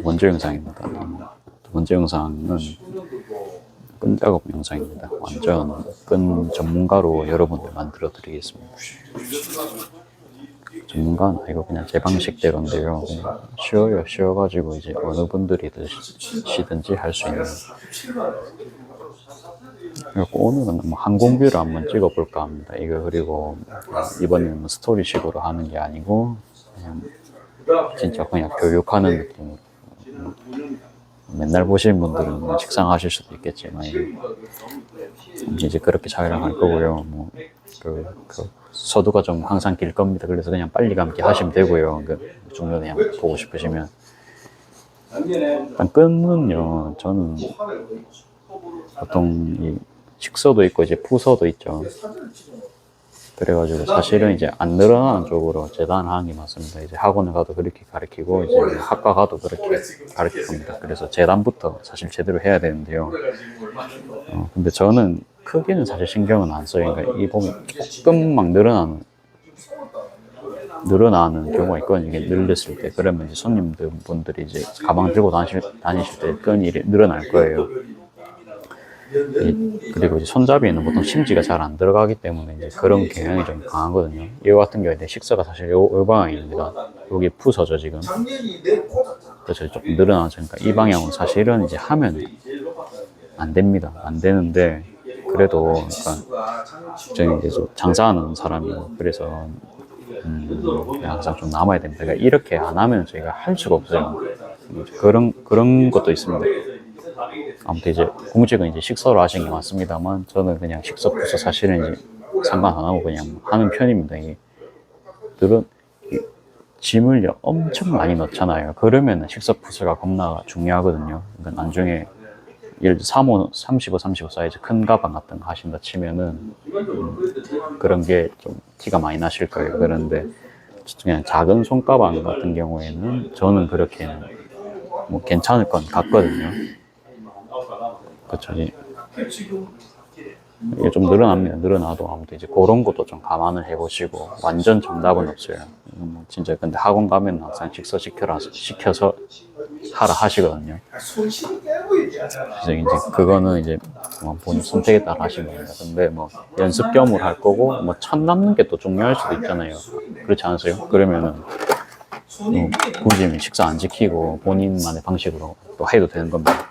번째 영상입니다. 두 번째 영상은 끈 작업 영상입니다. 완전 끈 전문가로 여러분들 만들어 드리겠습니다. 전문가는 아니고 그냥 제 방식대로인데요. 쉬워요. 쉬워가지고 이제 어느 분들이 드시든지 할 수 있는. 그리고 오늘은 뭐 항공뷰를 한번 찍어볼까 합니다. 이거 그리고 이번에는 뭐 스토리식으로 하는 게 아니고 그냥 진짜 그냥 교육하는 느낌으로. 맨날 보시는 분들은 식상하실 수도 있겠지만 이제 그렇게 촬영할 거고요. 뭐 서두가 좀 항상 길 겁니다. 그래서 그냥 빨리 감기 하시면 되고요. 중간에 그냥 보고 싶으시면. 일단 끈은요, 저는 보통 이 식서도 있고 이제 푸서도 있죠. 그래가지고 사실은 이제 안 늘어나는 쪽으로 재단하는 게 맞습니다. 이제 학원을 가도 그렇게 가르치고 이제 학과 가도 그렇게 가르칠 겁니다. 그래서 재단부터 사실 제대로 해야 되는데요. 근데 저는 크게는 사실 신경은 안 써요. 그러니까 이 보면 조금 막 늘어나는 경우가 있거든요. 이게 늘렸을 때. 그러면 이제 손님분들이 이제 가방 들고 다니실 때 끈이 늘어날 거예요. 그리고 이제 손잡이에는 보통 심지가 잘 안 들어가기 때문에 이제 그런 경향이 좀 강하거든요. 이거 같은 경우에 식서가 사실 요 방향입니다. 여기 푸서죠, 지금. 그래서 조금 늘어나죠. 그러니까 이 방향은 사실은 이제 하면 안 됩니다. 안 되는데, 그래도, 그러니까, 저는 이제 장사하는 사람이고, 그래서, 항상 좀 남아야 됩니다. 그러니까 이렇게 안 하면 저희가 할 수가 없어요. 그런 것도 있습니다. 아무튼 이제 공직은 이제 식서로 하신 게 맞습니다만, 저는 그냥 식서 푸서 사실은 이제 상관 안 하고 그냥 하는 편입니다. 짐을 엄청 많이 넣잖아요. 그러면 식서 푸서가 겁나 중요하거든요. 그러니까 나중에 예를 들어 35, 35 사이즈 큰 가방 같은 거 하신다 치면은 그런 게 좀 티가 많이 나실 거예요. 그런데 그냥 작은 손가방 같은 경우에는 저는 그렇게 뭐 괜찮을 건 같거든요. 그쵸. 이게 좀 늘어납니다. 늘어나도 아무튼 이제 그런 것도 좀 감안을 해보시고, 완전 정답은 없어요. 진짜 근데 학원 가면 항상 식서 시켜서 하라 하시거든요. 그래서 이제 그거는 이제 본인 선택에 따라 하시면 됩니다. 근데 뭐 연습 겸으로 할 거고, 뭐 천 남는 게 또 중요할 수도 있잖아요. 그렇지 않으세요? 그러면은 굳이 식사 안 지키고 본인만의 방식으로 또 해도 되는 겁니다.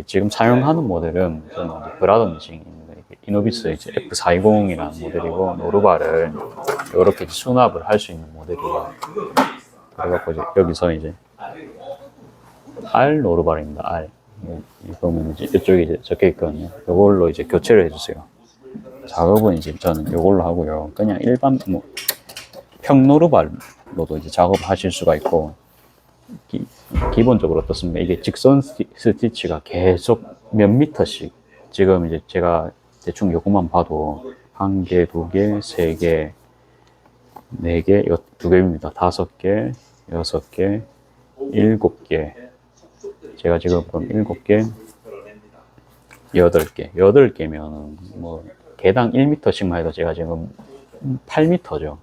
지금 사용하는 모델은 저는 브라더 미싱입니다. 이노비스 이제 F420이라는 모델이고, 노루바를 이렇게 수납을 할 수 있는 모델이에요. 그래갖고 이제 여기서 이제 R 노루바입니다. R. 보면 이제 이쪽에 이제 적혀 있거든요. 이걸로 이제 교체를 해주세요. 작업은 이제 저는 이걸로 하고요. 그냥 일반 뭐 평노루발로도 이제 작업을 하실 수가 있고, 기본적으로 어떻습니까? 이게 직선 스티치가 계속 몇 미터씩, 지금 이제 제가 대충 요것만 봐도 1개, 2개, 3개, 4개, 2개입니다. 5개, 6개, 7개. 제가 지금 그럼 7개, 8개. 8개면 뭐 개당 1m씩만 해도 제가 지금 8m죠.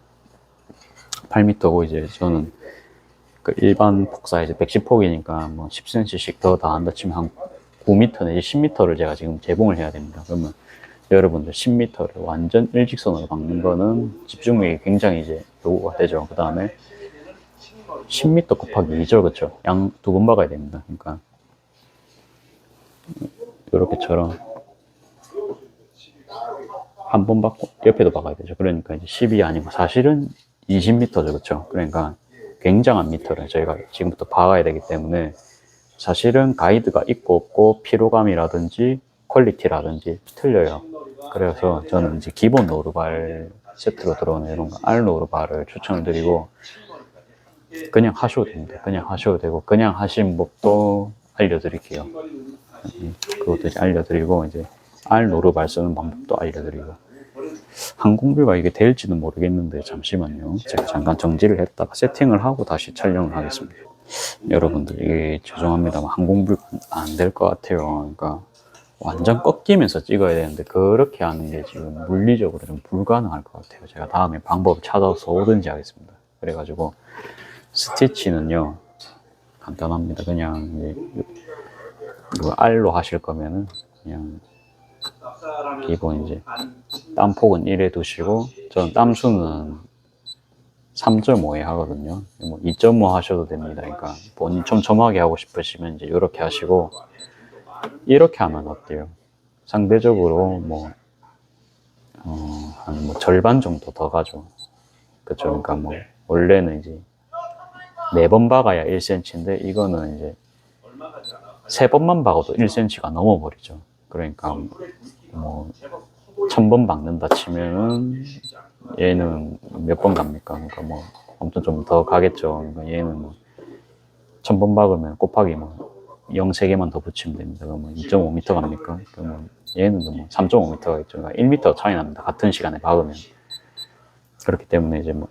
8m고 이제 저는 그 일반 폭 사이즈 110폭이니까 뭐 10cm씩 더 나간다 치면 한 9m 내지 10m를 제가 지금 제공을 해야 됩니다. 그러면 여러분들 10m를 완전 일직선으로 박는 거는 집중력이 굉장히 이제 요구가 되죠. 그 다음에 10m 곱하기 2죠. 그쵸? 양 2번 박아야 됩니다. 그러니까 요렇게처럼 한 번 박고 옆에도 박아야 되죠. 그러니까 이제 10이 아니고 사실은 20m죠. 그쵸? 그러니까 굉장한 미터를 저희가 지금부터 박아야 되기 때문에 사실은 가이드가 있고 없고 피로감이라든지 퀄리티라든지 틀려요. 그래서 저는 이제 기본 노루발 세트로 들어오는 이런 R 노루발을 추천을 드리고, 그냥 하셔도 됩니다. 그냥 하셔도 되고, 그냥 하신 법도 알려드릴게요. 그것도 이제 알려드리고, 이제 R 노루발 쓰는 방법도 알려드리고. 항공뷰가 이게 될지는 모르겠는데 잠시만요. 제가 잠깐 정지를 했다가 세팅을 하고 다시 촬영을 하겠습니다. 여러분들 이게 죄송합니다만 항공뷰 안 될 것 같아요. 그러니까 완전 꺾이면서 찍어야 되는데 그렇게 하는 게 지금 물리적으로 좀 불가능할 것 같아요. 제가 다음에 방법을 찾아서 오든지 하겠습니다. 그래가지고 스티치는요, 간단합니다. 그냥 이제 이거 알로 하실 거면은 그냥 기본 이제 땀폭은 1에 두시고, 저는 땀수는 3.5에 하거든요. 뭐 2.5 하셔도 됩니다. 그러니까 본인 촘촘하게 하고 싶으시면 이제 이렇게 하시고, 이렇게 하면 어때요? 상대적으로 뭐, 한 뭐 절반 정도 더 가죠. 그쵸? 그러니까 뭐, 원래는 이제 4번 박아야 1cm인데, 이거는 이제 3번만 박아도 1cm가 넘어버리죠. 그러니까 뭐, 1000번 박는다 치면은, 얘는 몇 번 갑니까? 그러니까 뭐, 아무튼 좀 더 가겠죠. 그러니까 얘는 뭐, 1000번 박으면 곱하기 뭐, 0 3개만 더 붙이면 됩니다. 그러면 2.5m 갑니까? 그러면 얘는 뭐 3.5m 가겠죠. 그러니까 1m 차이 납니다. 같은 시간에 박으면. 그렇기 때문에 이제 뭐,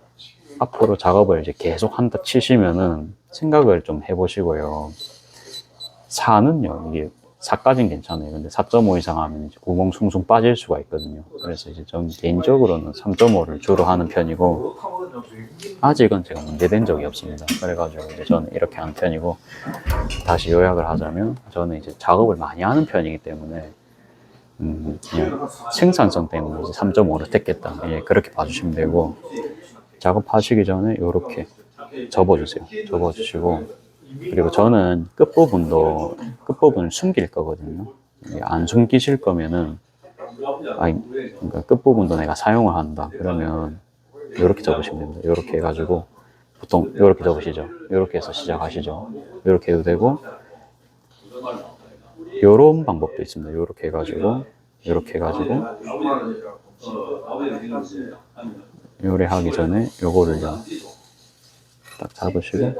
앞으로 작업을 이제 계속 한다 치시면은 생각을 좀 해보시고요. 4는요, 이게 4까지는 괜찮아요. 근데 4.5 이상 하면 이제 구멍 숭숭 빠질 수가 있거든요. 그래서 이제 좀 개인적으로는 3.5를 주로 하는 편이고, 아직은 제가 문제된 적이 없습니다. 그래가지고 이제 저는 이렇게 하는 편이고, 다시 요약을 하자면 저는 이제 작업을 많이 하는 편이기 때문에 그냥 생산성 때문에 이제 3.5를 택했다. 예, 그렇게 봐주시면 되고, 작업하시기 전에 이렇게 접어주세요. 접어주시고, 그리고 저는 끝부분을 숨길 거거든요. 안 숨기실 거면은, 그러니까 끝부분도 내가 사용을 한다. 그러면 이렇게 접으시면 됩니다. 이렇게 해가지고, 보통 이렇게 접으시죠. 이렇게 해서 시작하시죠. 이렇게 해도 되고, 이런 방법도 있습니다. 이렇게 해가지고, 이렇게 해가지고, 요래 하기 전에 요거를요, 딱 잡으시고,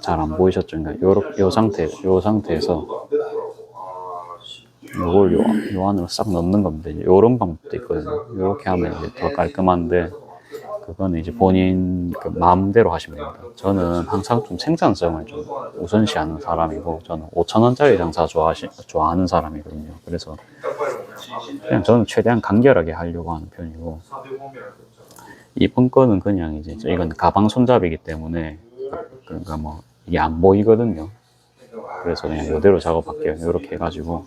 잘 안 보이셨죠? 그러니까 요 상태에서 요걸 요 안으로 싹 넣는 겁니다. 요런 방법도 있거든요. 요렇게 하면 이제 더 깔끔한데, 그거는 이제 본인 그 마음대로 하시면 됩니다. 저는 항상 좀 생산성을 좀 우선시하는 사람이고, 저는 5,000원짜리 장사 좋아하는 사람이거든요. 그래서 그냥 저는 최대한 간결하게 하려고 하는 편이고, 이번 거는 그냥 이제 이건 가방 손잡이기 때문에, 그러니까 뭐 이게 안 보이거든요. 그래서 그냥 이대로 작업할게요. 이렇게 해가지고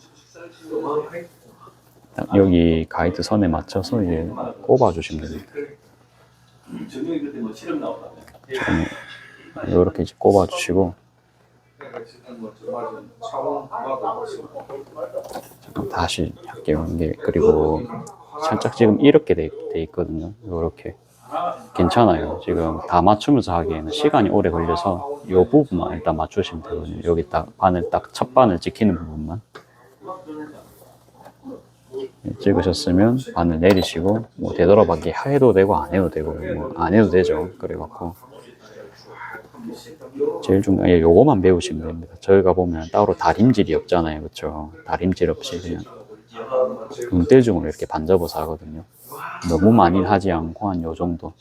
여기 가이드 선에 맞춰서 이제 꼽아주시면 됩니다. 이렇게 이제 꼽아주시고, 잠깐 다시 할게요. 이게 그리고 살짝 지금 이렇게 돼 있거든요. 이렇게 괜찮아요. 지금 다 맞추면서 하기에는 시간이 오래 걸려서 이 부분만 일단 맞추시면 되거든요. 여기 딱 바늘, 딱 첫 바늘 찍히는 부분만 찍으셨으면 바늘 내리시고, 뭐 되돌아받기 해도 되고 안 해도 되고 뭐 안 해도 되죠. 그래갖고 제일 중요한 게 요거만 배우시면 됩니다. 저희가 보면 따로 다림질이 없잖아요. 그렇죠? 다림질 없이 그냥 눈대중으로 이렇게 반접어서 하거든요. 너무 많이 하지 않고 한 요 정도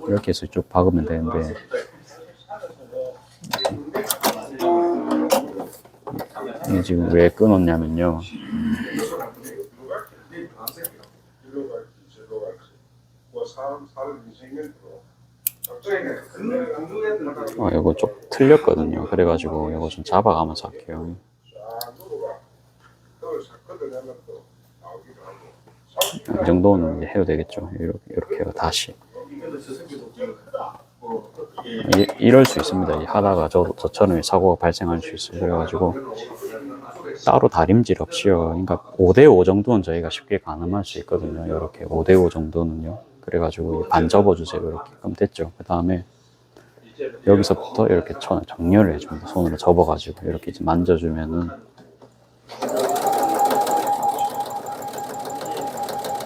이렇게 해서 쭉 박으면 되는데, 이게 지금 왜 끊었냐면요, 이거 좀 틀렸거든요. 그래가지고 이거 좀 잡아가면서 할게요. 이 정도는 이제 해도 되겠죠. 이렇게 해서 다시. 이럴 수 있습니다. 하다가 저처럼 사고가 발생할 수 있어요. 그래가지고 따로 다림질 없이요. 그러니까 5대5 정도는 저희가 쉽게 가늠할 수 있거든요. 이렇게 5대5 정도는요. 그래가지고 반 접어주세요. 이렇게. 그럼 됐죠. 그 다음에 여기서부터 이렇게 정렬을 해줍니다. 손으로 접어가지고 이렇게 이제 만져주면은,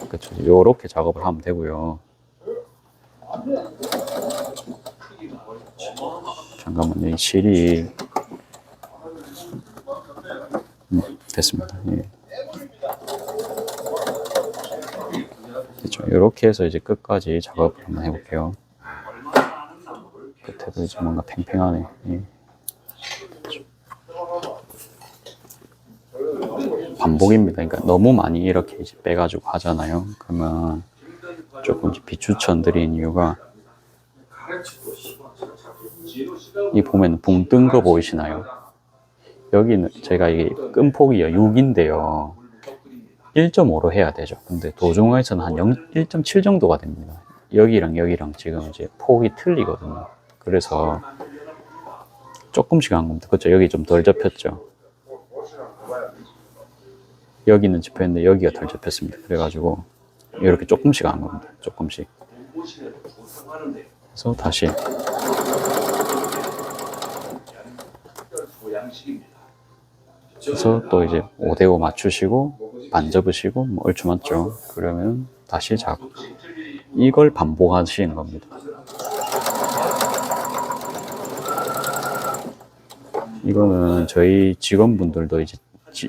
그쵸. 요렇게 작업을 하면 되고요. 잠깐만요. 이 실이 됐습니다. 예. 됐죠. 이렇게 해서 이제 끝까지 작업을 한번 해볼게요. 끝에도 이제 뭔가 팽팽하네. 예. 반복입니다. 그러니까 너무 많이 이렇게 이제 빼가지고 하잖아요. 그러면 조금 비추천드린 이유가 이 보면 붕 뜬 거 보이시나요? 여기는 제가 이게 끈폭이 6인데요. 1.5로 해야 되죠. 근데 도종에서는 한 1.7 정도가 됩니다. 여기랑 여기랑 지금 이제 폭이 틀리거든요. 그래서 조금씩 한 겁니다. 그렇죠? 여기 좀 덜 접혔죠. 여기는 접혔는데 여기가 덜 접혔습니다. 그래가지고 이렇게 조금씩 한 겁니다. 조금씩. 그래서 다시 그래서 또 이제 5대5 맞추시고 반 접으시고 뭐 얼추 맞죠. 그러면 다시 작업. 이걸 반복하시는 겁니다. 이거는 저희 직원분들도 이제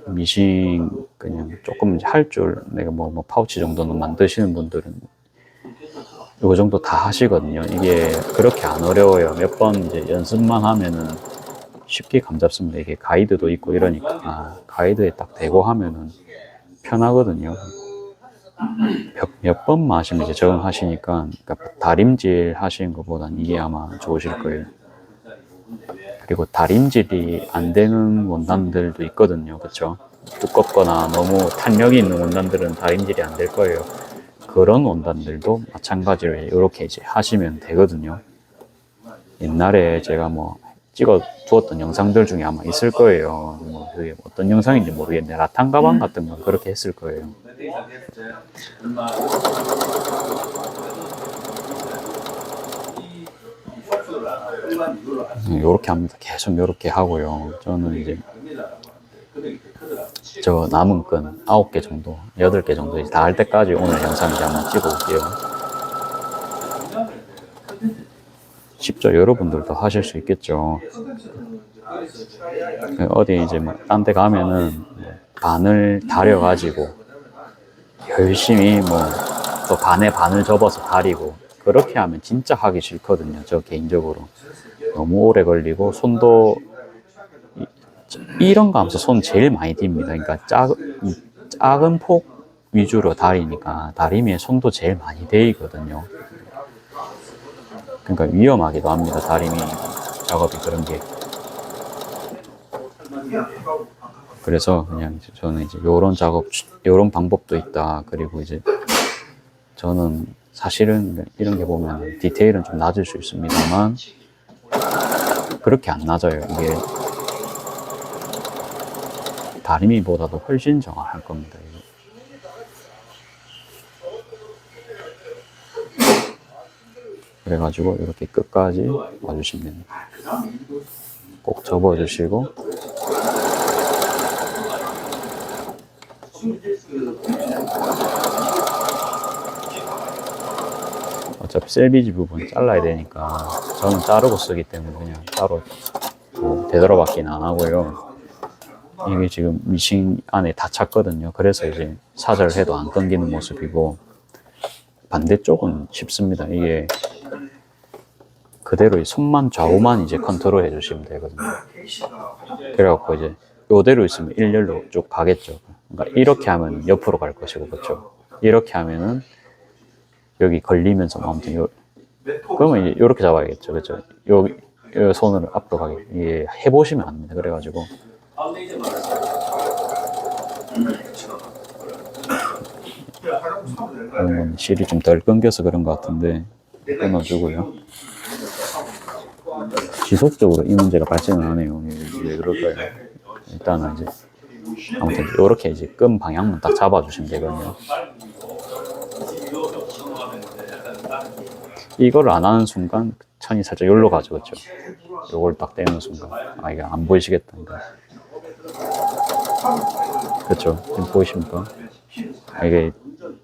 미싱 그냥 조금 할 줄 내가 뭐 파우치 정도는 만드시는 분들은 요 정도 다 하시거든요. 이게 그렇게 안 어려워요. 몇 번 이제 연습만 하면은 쉽게 감 잡습니다. 이게 가이드도 있고 이러니까 가이드에 딱 대고 하면은 편하거든요. 몇 번만 하시면 이제 적응하시니까 그러니까 다림질 하시는 것보단 이게 아마 좋으실 거예요. 그리고 다림질이 안 되는 원단들도 있거든요. 그렇죠? 두껍거나 너무 탄력이 있는 원단들은 다림질이 안 될 거예요. 그런 원단들도 마찬가지로 이렇게 이제 하시면 되거든요. 옛날에 제가 뭐 찍어 두었던 영상들 중에 아마 있을 거예요. 뭐 그게 어떤 영상인지 모르겠는데 라탄 가방 같은 건 그렇게 했을 거예요. 요렇게 합니다. 계속 요렇게 하고요. 저는 이제 저 남은 끈 9개 정도, 8개 정도 다 할 때까지 오늘 영상 이제 한번 찍어볼게요. 쉽죠? 여러분들도 하실 수 있겠죠. 어디 이제 뭐 딴 데 가면은 바늘 다려가지고 열심히 뭐 또 반에 반을 접어서 다리고 그렇게 하면 진짜 하기 싫거든요. 저 개인적으로. 너무 오래 걸리고 손도 이런 거 하면서 손 제일 많이 띱니다. 그러니까 작은 폭 위주로 다리니까 다리미에 손도 제일 많이 데이거든요. 그러니까 위험하기도 합니다. 다리미 작업이 그런 게. 그래서 그냥 저는 이제 요런 작업, 요런 방법도 있다. 그리고 이제 저는 사실은 이런 게 보면 디테일은 좀 낮을 수 있습니다만 그렇게 안 낮아요. 이게 다리미보다도 훨씬 정확할 겁니다. 그래가지고 이렇게 끝까지 와주시면 됩니다. 꼭 접어주시고 어차피 셀비지 부분 잘라야 되니까 저는 자르고 쓰기 때문에 그냥 따로 뭐 되돌아받기는 안 하고요. 이게 지금 미싱 안에 다 찼거든요. 그래서 이제 사절을 해도 안 끊기는 모습이고 반대쪽은 쉽습니다. 이게 그대로 손만 좌우만 이제 컨트롤 해주시면 되거든요. 그래갖고 이제 이대로 있으면 일렬로 쭉 가겠죠. 그러니까 이렇게 하면 옆으로 갈 것이고, 그렇죠? 이렇게 하면은 여기 걸리면서 아무튼 그러면 이제 이렇게 잡아야겠죠, 그렇죠? 여기 손을 앞으로 가게 이게 해보시면 압니다. 그래가지고 실이 좀 덜 끊겨서 그런 것 같은데 끊어주고요. 지속적으로 이 문제가 발생을 하네요. 왜 그럴까요? 일단은 이제 아무튼 이렇게 이제 끈 방향만 딱 잡아주시면 되거든요. 이걸 안 하는 순간 천이 살짝 여기로 가죠, 그렇죠? 요걸 딱 떼는 순간 이게 안 보이시겠다. 그렇죠? 지금 보이십니까? 이게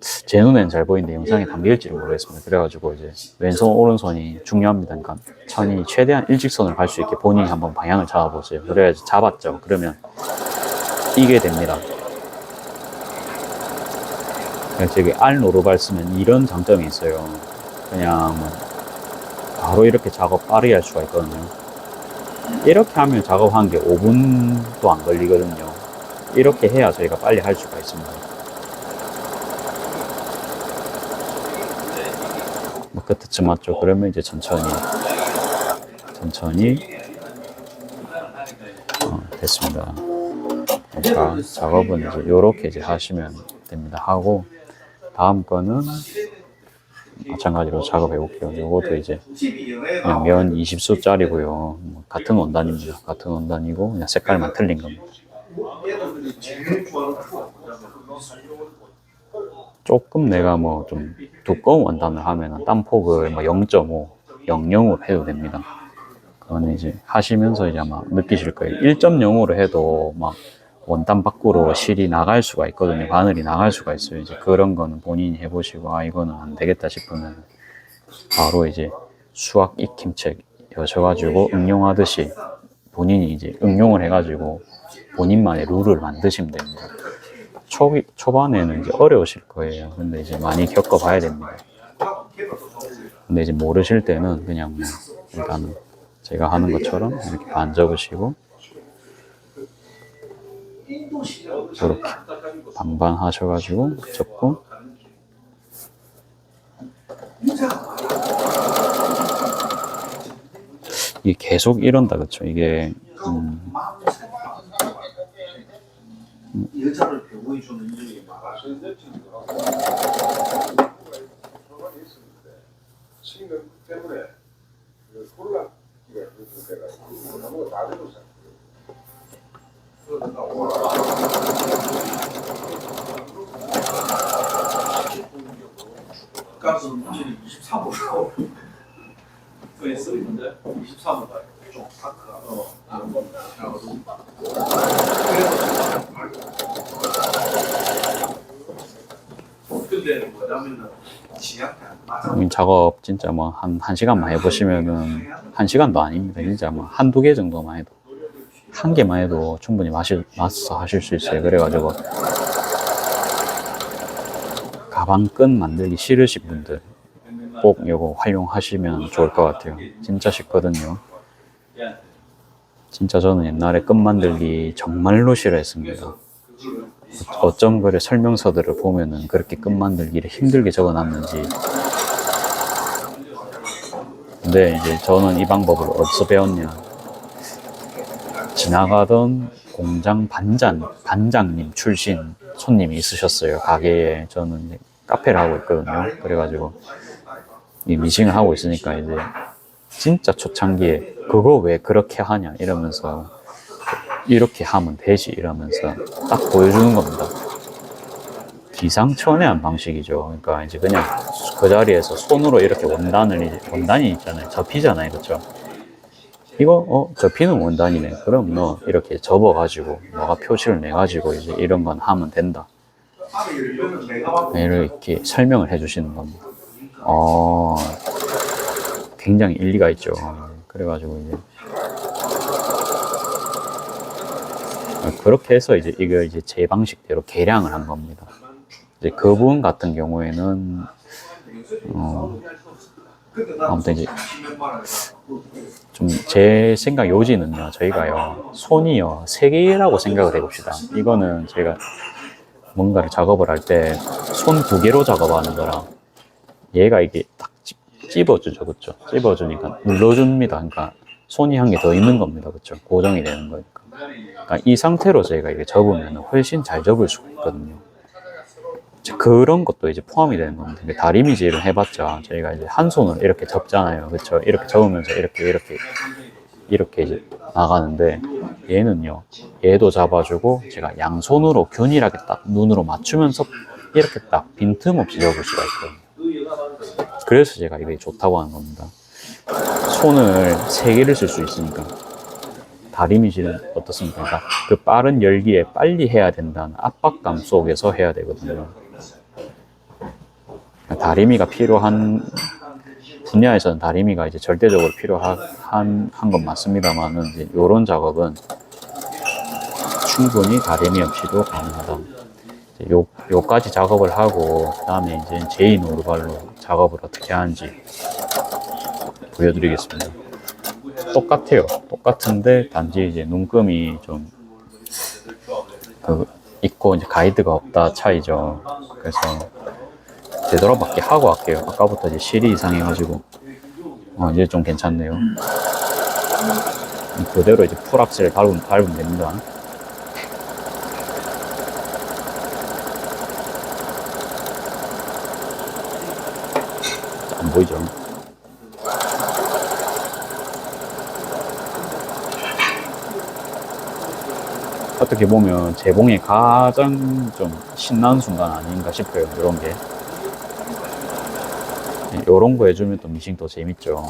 제 눈에는 잘 보이는데 영상에 담길지를 모르겠습니다. 그래가지고 이제 왼손 오른손이 중요합니다. 그러니까 천이 최대한 일직선을 갈 수 있게 본인이 한번 방향을 잡아보세요. 그래야지 잡았죠. 그러면 이게 됩니다. 저기 알노르발 쓰면 이런 장점이 있어요. 그냥 바로 이렇게 작업 빠르게 할 수가 있거든요. 이렇게 하면 작업한 게 5분도 안 걸리거든요. 이렇게 해야 저희가 빨리 할 수가 있습니다. 끝에쯤 왔죠. 그러면 이제 천천히 됐습니다. 그러니까 작업은 이제 요렇게 이제 하시면 됩니다. 하고 다음 거는 마찬가지로 작업해 볼게요. 요것도 이제 그냥 면 20수짜리고요. 같은 원단입니다. 같은 원단이고 그냥 색깔만 틀린 겁니다. 조금 내가 뭐 좀 두꺼운 원단을 하면은 땀폭을 뭐 0.5, 00으로 해도 됩니다. 그거는 이제 하시면서 이제 아마 느끼실 거예요. 1.0으로 해도 막 원단 밖으로 실이 나갈 수가 있거든요. 바늘이 나갈 수가 있어요. 이제 그런 거는 본인이 해보시고, 아, 이거는 안 되겠다 싶으면 바로 이제 수학 익힘책 여셔가지고 응용하듯이 본인이 이제 응용을 해가지고 본인만의 룰을 만드시면 됩니다. 초반에는 이제 어려우실 거예요. 근데 이제 많이 겪어봐야 됩니다. 근데 이제 모르실 때는 그냥 뭐 일단은 제가 하는 것처럼 이렇게 반 접으시고 이렇게 반반 하셔가지고 접고 이게 계속 이런다 그쵸? 이게 여자를 배우해 주는 일이 많아. 지금 때문에 콜라기가 돼가지고 너무 다 되고 가스 문제는 23으로 그랬어 있는데 23으로 좀 다크가 근데 뭐냐면은 작업 진짜 뭐 한 1시간만 해보시면은 1시간도 아닙니다. 진짜 뭐 한두 개 정도만 해도 한 개만 해도 충분히 마스터 하실 수 있어요. 그래가지고 가방 끈 만들기 싫으신 분들 꼭 이거 활용하시면 좋을 것 같아요. 진짜 쉽거든요. 진짜 저는 옛날에 끈 만들기 정말로 싫어했습니다. 어쩜 그래 설명서들을 보면은 그렇게 끈 만들기를 힘들게 적어놨는지. 근데 이제 저는 이 방법을 어디서 배웠냐. 지나가던 공장 반장님 출신 손님이 있으셨어요. 가게에. 저는 이제 카페를 하고 있거든요. 그래가지고 이 미싱을 하고 있으니까 이제 진짜 초창기에 그거 왜 그렇게 하냐 이러면서 이렇게 하면 되지 이러면서 딱 보여주는 겁니다. 기상천외한 방식이죠. 그러니까 이제 그냥 그 자리에서 손으로 이렇게 원단이 있잖아요. 접히잖아요. 그렇죠? 이거 접히는 원단이네. 그럼 너 이렇게 접어가지고 너가 표시를 내가지고 이제 이런 건 하면 된다. 이렇게 설명을 해주시는 겁니다. 굉장히 일리가 있죠. 그래가지고 이제 그렇게 해서 이제 이걸 이제 제 방식대로 개량을 한 겁니다. 이제 그 부분 같은 경우에는 아무튼 이제 좀 제 생각 요지는요. 저희가요 손이요 3개라고 생각을 해봅시다. 이거는 저희가 뭔가를 작업을 할 때 손 2개로 작업하는 거랑 얘가 이게 딱 찝어주죠. 그쵸? 찝어주니까 눌러줍니다. 그러니까 손이 한 개 더 있는 겁니다. 그쵸? 고정이 되는 거니까. 그러니까 이 상태로 저희가 이게 접으면 훨씬 잘 접을 수가 있거든요. 그런 것도 이제 포함이 되는 겁니다. 다리미질을 해봤자 저희가 이제 한 손을 이렇게 접잖아요. 그쵸? 이렇게 접으면서 이렇게 이제 나가는데 얘는요, 얘도 잡아주고 제가 양손으로 균일하게 딱 눈으로 맞추면서 이렇게 딱 빈틈없이 접을 수가 있거든요. 그래서 제가 이게 좋다고 하는 겁니다. 손을 3개를 쓸 수 있으니까. 다리미질은 어떻습니까? 그러니까 그 빠른 열기에 빨리 해야 된다는 압박감 속에서 해야 되거든요. 다리미가 필요한 분야에서는 다리미가 이제 절대적으로 필요한 건 맞습니다만은 이제 이런 작업은 충분히 다리미 없이도 가능하다. 요까지 작업을 하고 그 다음에 이제 제인 오르발로 작업을 어떻게 하는지 보여드리겠습니다. 똑같아요. 똑같은데 단지 이제 눈금이 좀 있고 이제 가이드가 없다 차이죠. 그래서 되돌아받기 하고 할게요. 아까부터 이제 실이 이상해가지고 이제 좀 괜찮네요. 그대로 이제 풀악셀 밟으면 됩니다. 안 보이죠? 어떻게 보면 재봉의 가장 좀 신나는 순간 아닌가 싶어요. 이런 게. 이런 거 해주면 또 미싱 더 재밌죠.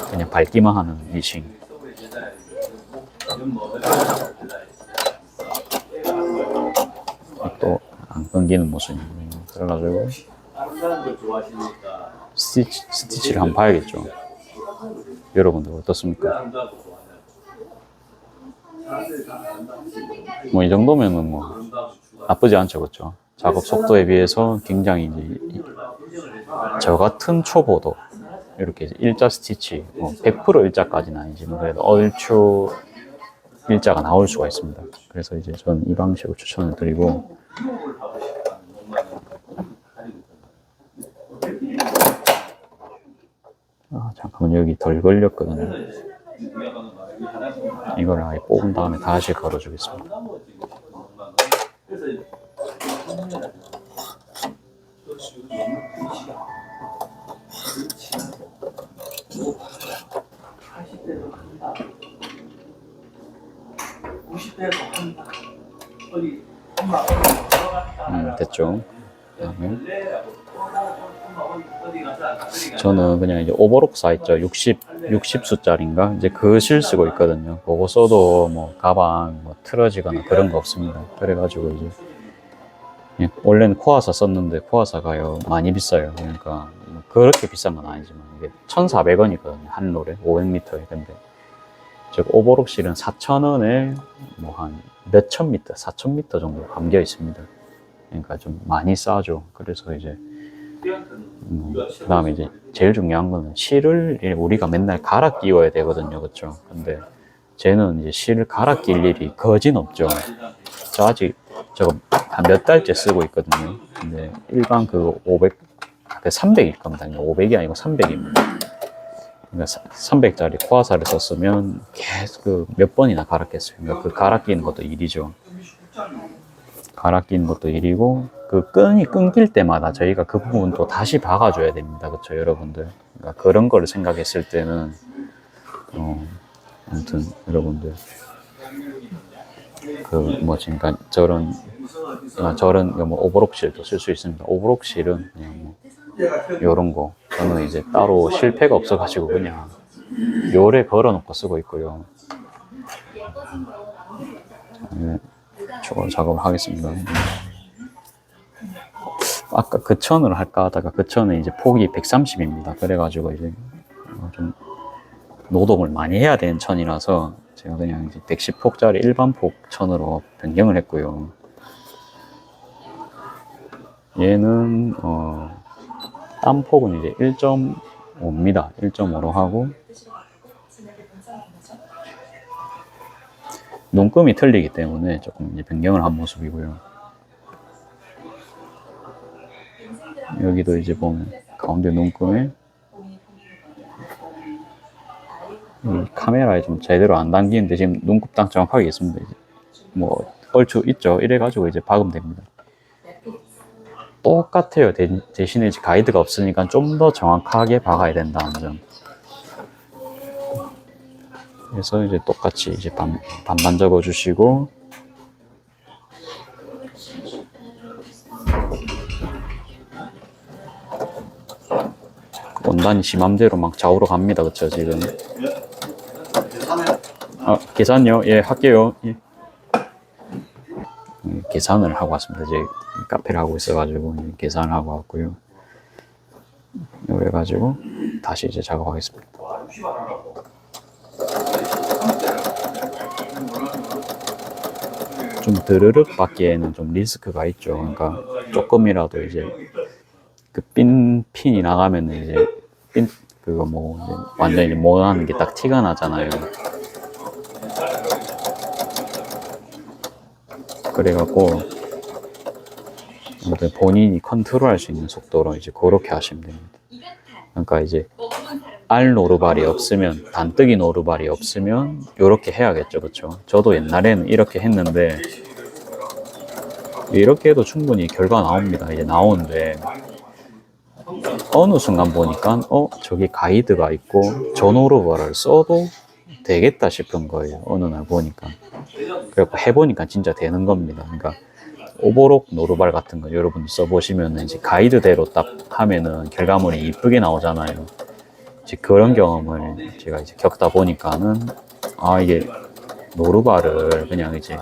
그냥 밟기만 하는 미싱. 또 안 끊기는 모습이에요. 그래가지고 스티치를 한번 봐야겠죠. 여러분들 어떻습니까? 뭐 이 정도면은 뭐 나쁘지 않죠, 그렇죠? 작업 속도에 비해서 굉장히 이제 저 같은 초보도 이렇게 일자 스티치, 뭐 100% 일자까지는 아니지만 그래도 얼추 일자가 나올 수가 있습니다. 그래서 이제 저는 이 방식을 추천을 드리고, 잠깐만 여기 덜 걸렸거든요. 이걸 아예 뽑은 다음에 다시 걸어주겠습니다. 됐죠. 그다음에 저는 그냥 이제 오버록 사이즈 60 숫자리인가 이제 그 실 쓰고 있거든요. 그거 써도 뭐 가방 뭐 틀어지거나 그런 거 없습니다. 그래가지고 이제 원래는 코아사 썼는데 코아사가요 많이 비싸요. 그러니까 그렇게 비싼 건 아니지만 이게 1,400원이거든요. 한 롤에 500m에. 근데 즉 오버록 실은 4,000원에 뭐 한 몇천 미터, 4,000m 정도 감겨 있습니다. 그러니까 좀 많이 싸죠. 그래서 이제 그 다음에 이제 제일 중요한 거는 실을 우리가 맨날 갈아 끼워야 되거든요. 그쵸? 근데 쟤는 이제 실을 갈아 낄 일이 거진 없죠. 저 아직 저거 한 몇 달째 쓰고 있거든요. 근데 일반 그 500, 그 300일 겁니다. 500이 아니고 300입니다. 그러니까 300짜리 코아사를 썼으면 계속 그 몇 번이나 갈아 꼈어요. 그러니까 그 갈아 끼는 것도 일이죠. 갈아 끼는 것도 일이고, 그 끈이 끊길 때마다 저희가 그 부분 또 다시 박아줘야 됩니다. 그쵸, 여러분들? 그러니까 그런 거를 생각했을 때는, 아무튼, 여러분들. 그러니까 저런 뭐 오버록 실도 쓸 수 있습니다. 오버록 실은 그냥 뭐, 요런 거. 저는 이제 따로 실패가 없어가지고 그냥 요래 걸어놓고 쓰고 있고요. 작업을 하겠습니다. 아까 그천으로 할까 하다가 그천은 이제 폭이 130입니다. 그래가지고 이제 좀 노동을 많이 해야 되는 천이라서 제가 그냥 이제 110폭짜리 일반 폭 천으로 변경을 했고요. 얘는 땀 폭은 이제 1.5입니다. 1.5로 하고 눈금이 틀리기 때문에 조금 이제 변경을 한 모습이고요. 여기도 이제 보면 가운데 눈금에 이 카메라에 좀 제대로 안 담기는데 지금 눈곱당 정확하게 있습니다. 이제 뭐 얼추 있죠. 이래가지고 이제 박으면 됩니다. 똑같아요. 대신에 이제 가이드가 없으니까 좀 더 정확하게 박아야 된다는 점. 그래서 이제 똑같이 이제 반반 접어주시고, 원단이 지 맘대로 막 좌우로 갑니다. 그쵸, 지금. 계산요? 예, 할게요. 예. 계산을 하고 왔습니다. 이제 카페를 하고 있어가지고 계산을 하고 왔고요. 그래가지고 다시 이제 작업하겠습니다. 좀 드르륵 받기에는 좀 리스크가 있죠. 그러니까 조금이라도 이제 그 핀이 나가면 이제 그거 뭐 이제 완전히 못하는 게 딱 티가 나잖아요. 그래갖고 아무튼 본인이 컨트롤할 수 있는 속도로 이제 그렇게 하시면 됩니다. 그러니까 이제 알 노루발이 없으면, 단뜨기 노루발이 없으면 이렇게 해야겠죠, 그렇죠? 저도 옛날에는 이렇게 했는데 이렇게 해도 충분히 결과 나옵니다. 이제 나오는데 어느 순간 보니까 저기 가이드가 있고 저 노루발을 써도 되겠다 싶은 거예요. 어느 날 보니까. 그래서 해보니까 진짜 되는 겁니다. 그러니까 오버록 노루발 같은 거 여러분 써보시면 이제 가이드대로 딱 하면은 결과물이 이쁘게 나오잖아요. 이제 그런 경험을 제가 이제 겪다 보니까는 이게 노루발을 그냥 이제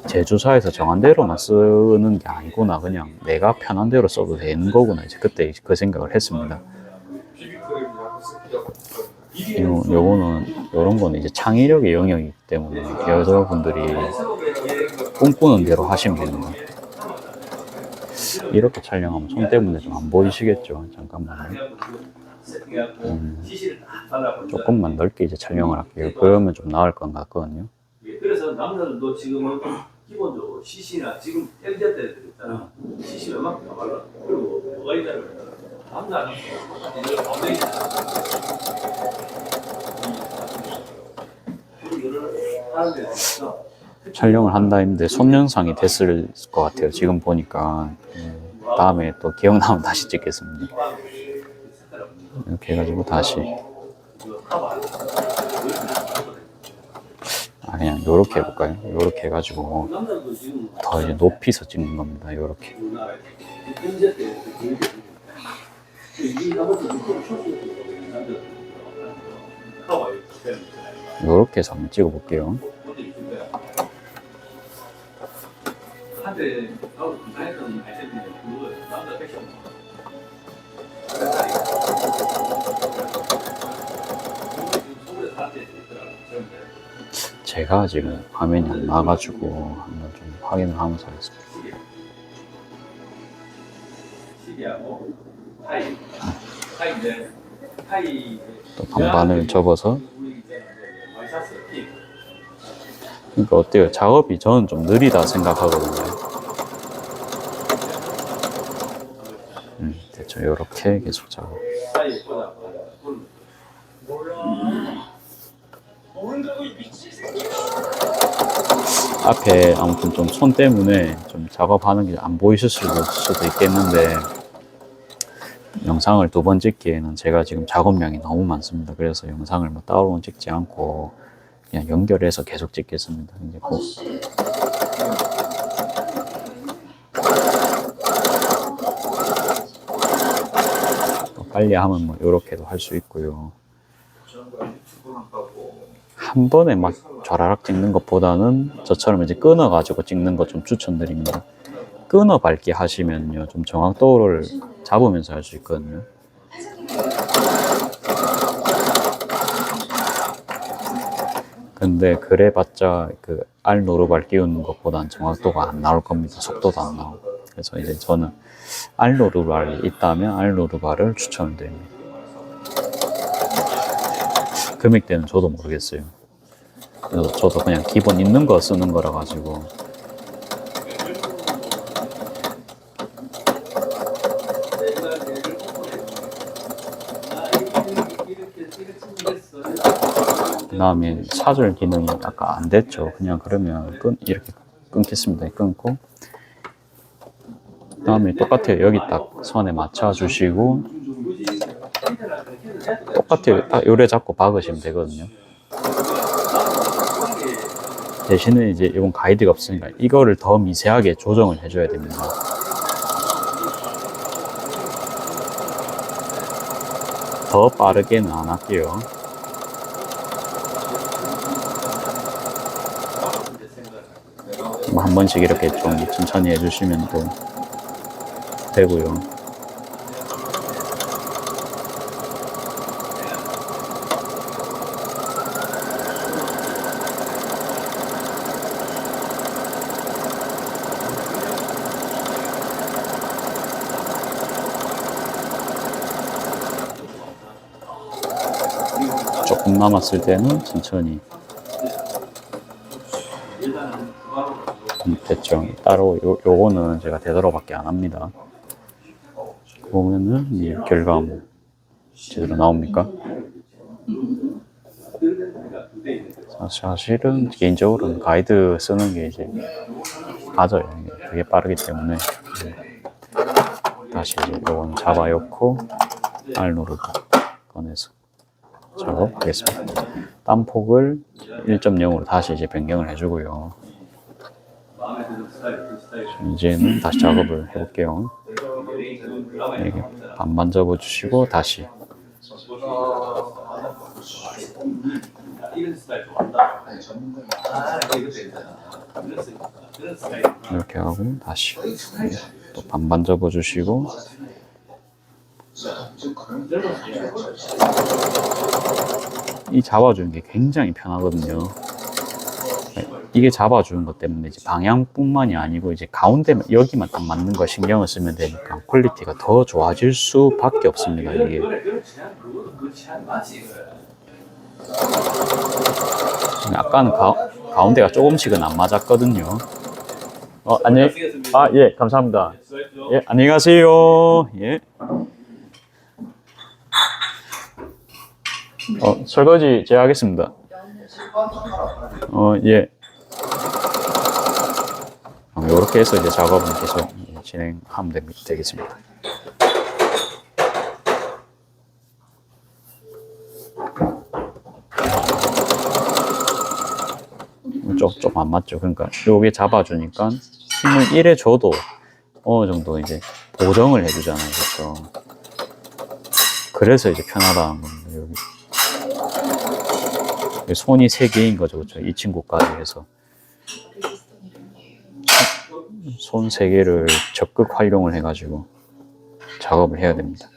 제조사에서 정한 대로만 쓰는 게 아니구나. 그냥 내가 편한 대로 써도 되는 거구나. 이제 그때 그 생각을 했습니다. 요런 거는 이제 창의력의 영역이기 때문에 여자분들이 꿈꾸는 대로 하시면 됩니다. 이렇게 촬영하면 손 때문에 좀 안 보이시겠죠? 잠깐만요. 조금만 넓게 이제 촬영을 할게요. 그러면 좀 나을 것 같거든요. 그래서 남자들도 지금은 기본적으로 CC나 지금 LZ 때들 있잖아. CC 웬만큼 다 발라. 그리고 뭐가 있냐면 남자는 이걸 가운데 있잖아. 하는 데 있어. 촬영을 한다 했는데 손 영상이 됐을 것 같아요. 지금 보니까. 다음에 또 기억나면 다시 찍겠습니다. 이렇게 해가지고 다시 그냥 요렇게 해볼까요? 요렇게 해가지고 더 이제 높이서 찍는 겁니다. 요렇게 요렇게 해서 한번 찍어볼게요. 한때 나도 부산했던 아이템인데 그거 남자 패션 제가 지금 화면이 안 나가지고 한번 좀 확인을 하면서 하겠습니다. 시리하고 타이인데 타이 또 반반을 접어서. 그러니까 어때요? 작업이 저는 좀 느리다 생각하거든요. 됐죠. 이렇게 계속 작업. 앞에 아무튼 좀 손 때문에 좀 작업하는 게 안 보이실 수도 있겠는데 영상을 2번 찍기에는 제가 지금 작업량이 너무 많습니다. 그래서 영상을 뭐 따로 찍지 않고 그냥 연결해서 계속 찍겠습니다. 이제 빨리 하면 뭐 이렇게도 할 수 있고요. 한 번에 막 좌라락 찍는 것보다는 저처럼 이제 끊어가지고 찍는 거 좀 추천드립니다. 끊어 밟기 하시면요 좀 정확도를 잡으면서 할 수 있거든요. 근데 그래봤자 그 알 노루발 띄우는 것보단 정확도가 안 나올 겁니다. 속도도 안 나오고. 그래서 이제 저는 알 노루발이 있다면 알 노루발을 추천을 드립니다. 금액대는 저도 모르겠어요. 그래서 저도 그냥 기본 있는 거 쓰는 거라 가지고. 그 다음에 사절 기능이 아까 안 됐죠. 그냥 그러면 이렇게 끊겠습니다. 끊고 그 다음에 똑같아요. 여기 딱 선에 맞춰 주시고 똑같아요. 딱 요래 잡고 박으시면 되거든요. 대신에 이제 이건 가이드가 없으니까 이거를 더 미세하게 조정을 해줘야 됩니다. 더 빠르게는 안 할게요. 뭐 한 번씩 이렇게 좀 천천히 해주시면 또 되고요. 조금 남았을 때는 천천히 됐죠. 따로 요거는 제가 되도록밖에 안 합니다. 보면은 이 결과물 제대로 나옵니까? 사실은 개인적으로는 가이드 쓰는 게 이제 맞아요. 되게 빠르기 때문에 다시 이제 요건 잡아놓고 R 누르고 꺼내서 작업하겠습니다. 땀폭을 1.0으로 다시 이제 변경을 해주고요. 이제는 다시 작업을 해볼게요. 이렇게 반만 접어주시고 다시 이렇게 하고 다시 또 반반 접어주시고 이 잡아주는 게 굉장히 편하거든요. 이게 잡아주는 것 때문에 이제 방향뿐만이 아니고 이제 가운데 여기만 딱 맞는 거 신경을 쓰면 되니까 퀄리티가 더 좋아질 수밖에 없습니다. 이게 아까는 가운데가 조금씩은 안 맞았거든요. 예, 감사합니다. 예, 안녕히 가세요. 예. 설거지 제가 하겠습니다. 예. 이렇게 해서 이제 작업은 계속 진행하면 되겠습니다. 좀 안 맞죠. 그러니까 여기 잡아주니까 힘을 1에 줘도 어느 정도 이제 보정을 해주잖아요. 그렇죠. 그래서 이제 편하다는 겁니다. 여기 손이 3개인 거죠. 그렇죠. 이 친구까지 해서 손 3개를 적극 활용을 해가지고 작업을 해야 됩니다.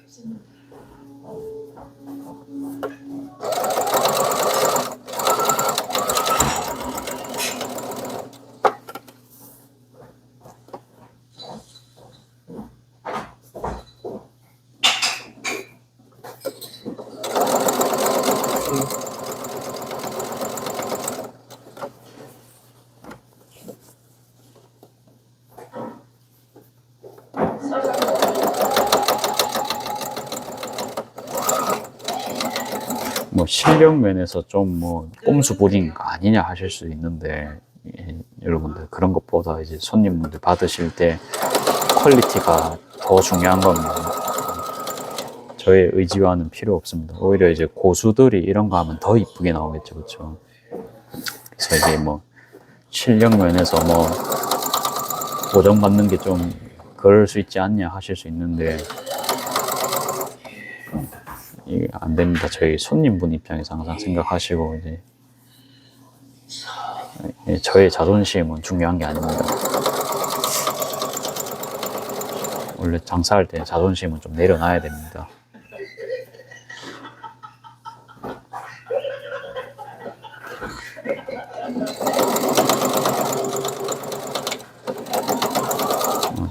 뭐 실력 면에서 좀 뭐 꼼수 부린 거 아니냐 하실 수 있는데 여러분들 그런 것보다 이제 손님분들 받으실 때 퀄리티가 더 중요한 겁니다. 저의 의지와는 필요 없습니다. 오히려 이제 고수들이 이런 거 하면 더 이쁘게 나오겠죠, 그렇죠? 그래서 이게 뭐 실력 면에서 뭐 보정받는 게 좀 그럴 수 있지 않냐 하실 수 있는데 이게 안 됩니다. 저희 손님분 입장에서 항상 생각하시고 이제 저의 자존심은 중요한 게 아닙니다. 원래 장사할 때 자존심은 좀 내려놔야 됩니다.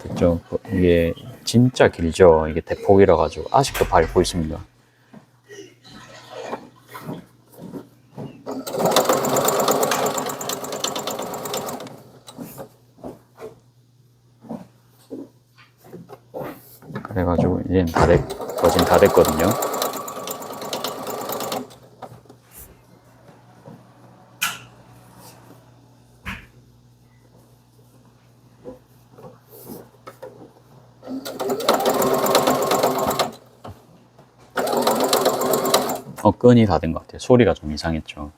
됐죠? 이게 진짜 길죠. 이게 대폭이라 가지고 아직도 밟고 있습니다. 그래가지고 이제는 거진 다 됐거든요. 끈이 다 된 것 같아요. 소리가 좀 이상했죠.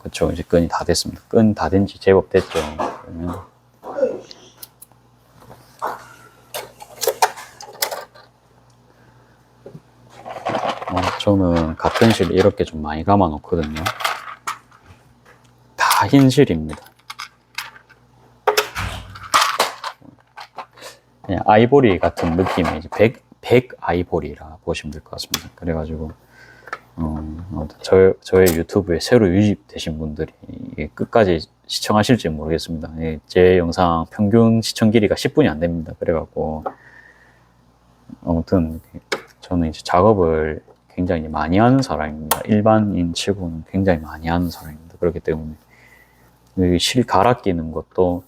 그쵸. 이제 끈이 다 됐습니다. 끈 다 된 지 제법 됐죠. 그러면 저는 같은 실 이렇게 좀 많이 감아 놓거든요. 다 흰실입니다. 그냥 아이보리 같은 느낌의 이제 백 아이보리라 보시면 될 것 같습니다. 그래가지고 저의 유튜브에 새로 유입되신 분들이 끝까지 시청하실지 모르겠습니다. 제 영상 평균 시청 길이가 10분이 안 됩니다. 그래갖고 아무튼 저는 이제 작업을 굉장히 많이 하는 사람입니다. 일반인 치고는 굉장히 많이 하는 사람입니다. 그렇기 때문에 여기 실 갈아 끼는 것도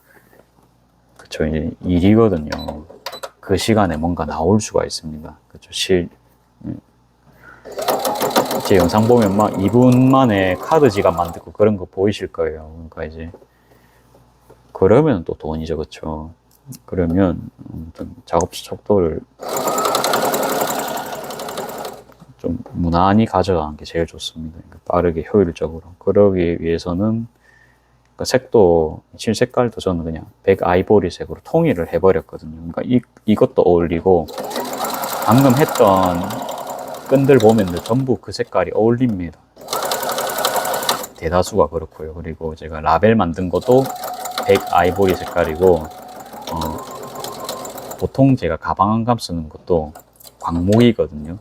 그쵸 이제 일이거든요. 그 시간에 뭔가 나올 수가 있습니다. 그쵸 제 영상 보면 막 2분 만에 카드 지갑 만들고 그런 거 보이실 거예요. 그러니까 이제 그러면 또 돈이죠, 그쵸? 그러면 작업 속도를 좀 무난히 가져가는 게 제일 좋습니다. 그러니까 빠르게 효율적으로. 그러기 위해서는 그러니까 색도 실 색깔도 저는 그냥 백 아이보리색으로 통일을 해버렸거든요. 그러니까 이것도 어울리고 방금 했던 끈들 보면 전부 그 색깔이 어울립니다. 대다수가 그렇고요. 그리고 제가 라벨 만든 것도 백 아이보리 색깔이고 보통 제가 가방 안감 쓰는 것도 광목이거든요.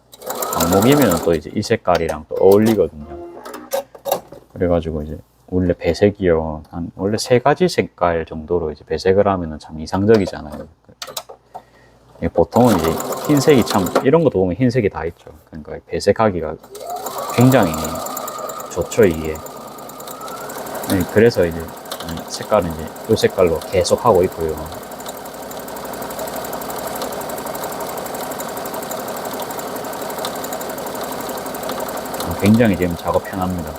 광목이면 또 이제 이 색깔이랑 또 어울리거든요. 그래가지고 이제 원래 배색이요. 원래 3가지 색깔 정도로 이제 배색을 하면은 참 이상적이잖아요. 보통은 이제 흰색이 참, 이런 것도 보면 흰색이 다 있죠. 그러니까 배색하기가 굉장히 좋죠, 이게. 그래서 이제 색깔은 이제 이 색깔로 계속 하고 있고요. 굉장히 지금 작업 편합니다.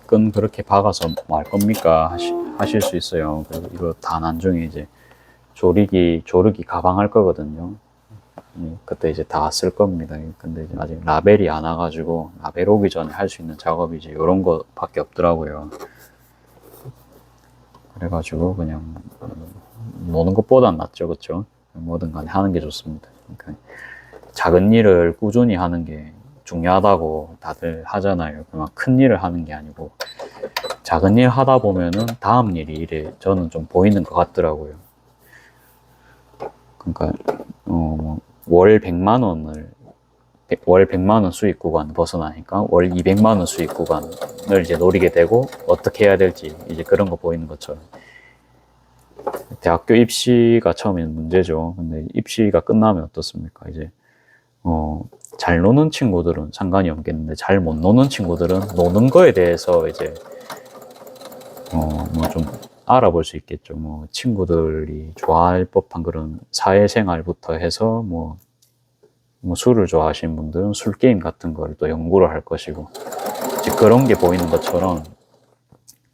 끈 그렇게 박아서 뭐 할 겁니까? 하실 수 있어요. 그리고 이거 다 나중에 이제 조르기 가방 할 거거든요. 그때 이제 다 쓸 겁니다. 근데 이제 아직 라벨이 안 와가지고 라벨 오기 전에 할 수 있는 작업이 이제 이런 거밖에 없더라고요. 그래가지고 그냥 노는 것보단 낫죠, 그쵸? 뭐든 간에 하는 게 좋습니다. 그러니까 작은 일을 꾸준히 하는 게 중요하다고 다들 하잖아요. 그만 큰 일을 하는 게 아니고 작은 일 하다 보면은 다음 일이 이래 저는 좀 보이는 것 같더라고요. 그러니까 월 100만 원을 월 100만 원 수익 구간 벗어나니까 월 200만 원 수익 구간을 이제 노리게 되고 어떻게 해야 될지 이제 그런 거 보이는 것처럼 대학교 입시가 처음에는 문제죠. 근데 입시가 끝나면 어떻습니까? 이제 잘 노는 친구들은 상관이 없겠는데 잘 못 노는 친구들은 노는 거에 대해서 이제 뭐 좀 알아볼 수 있겠죠. 뭐 친구들이 좋아할 법한 그런 사회생활부터 해서 뭐 술을 좋아하시는 분들은 술 게임 같은 걸 또 연구를 할 것이고 이제 그런 게 보이는 것처럼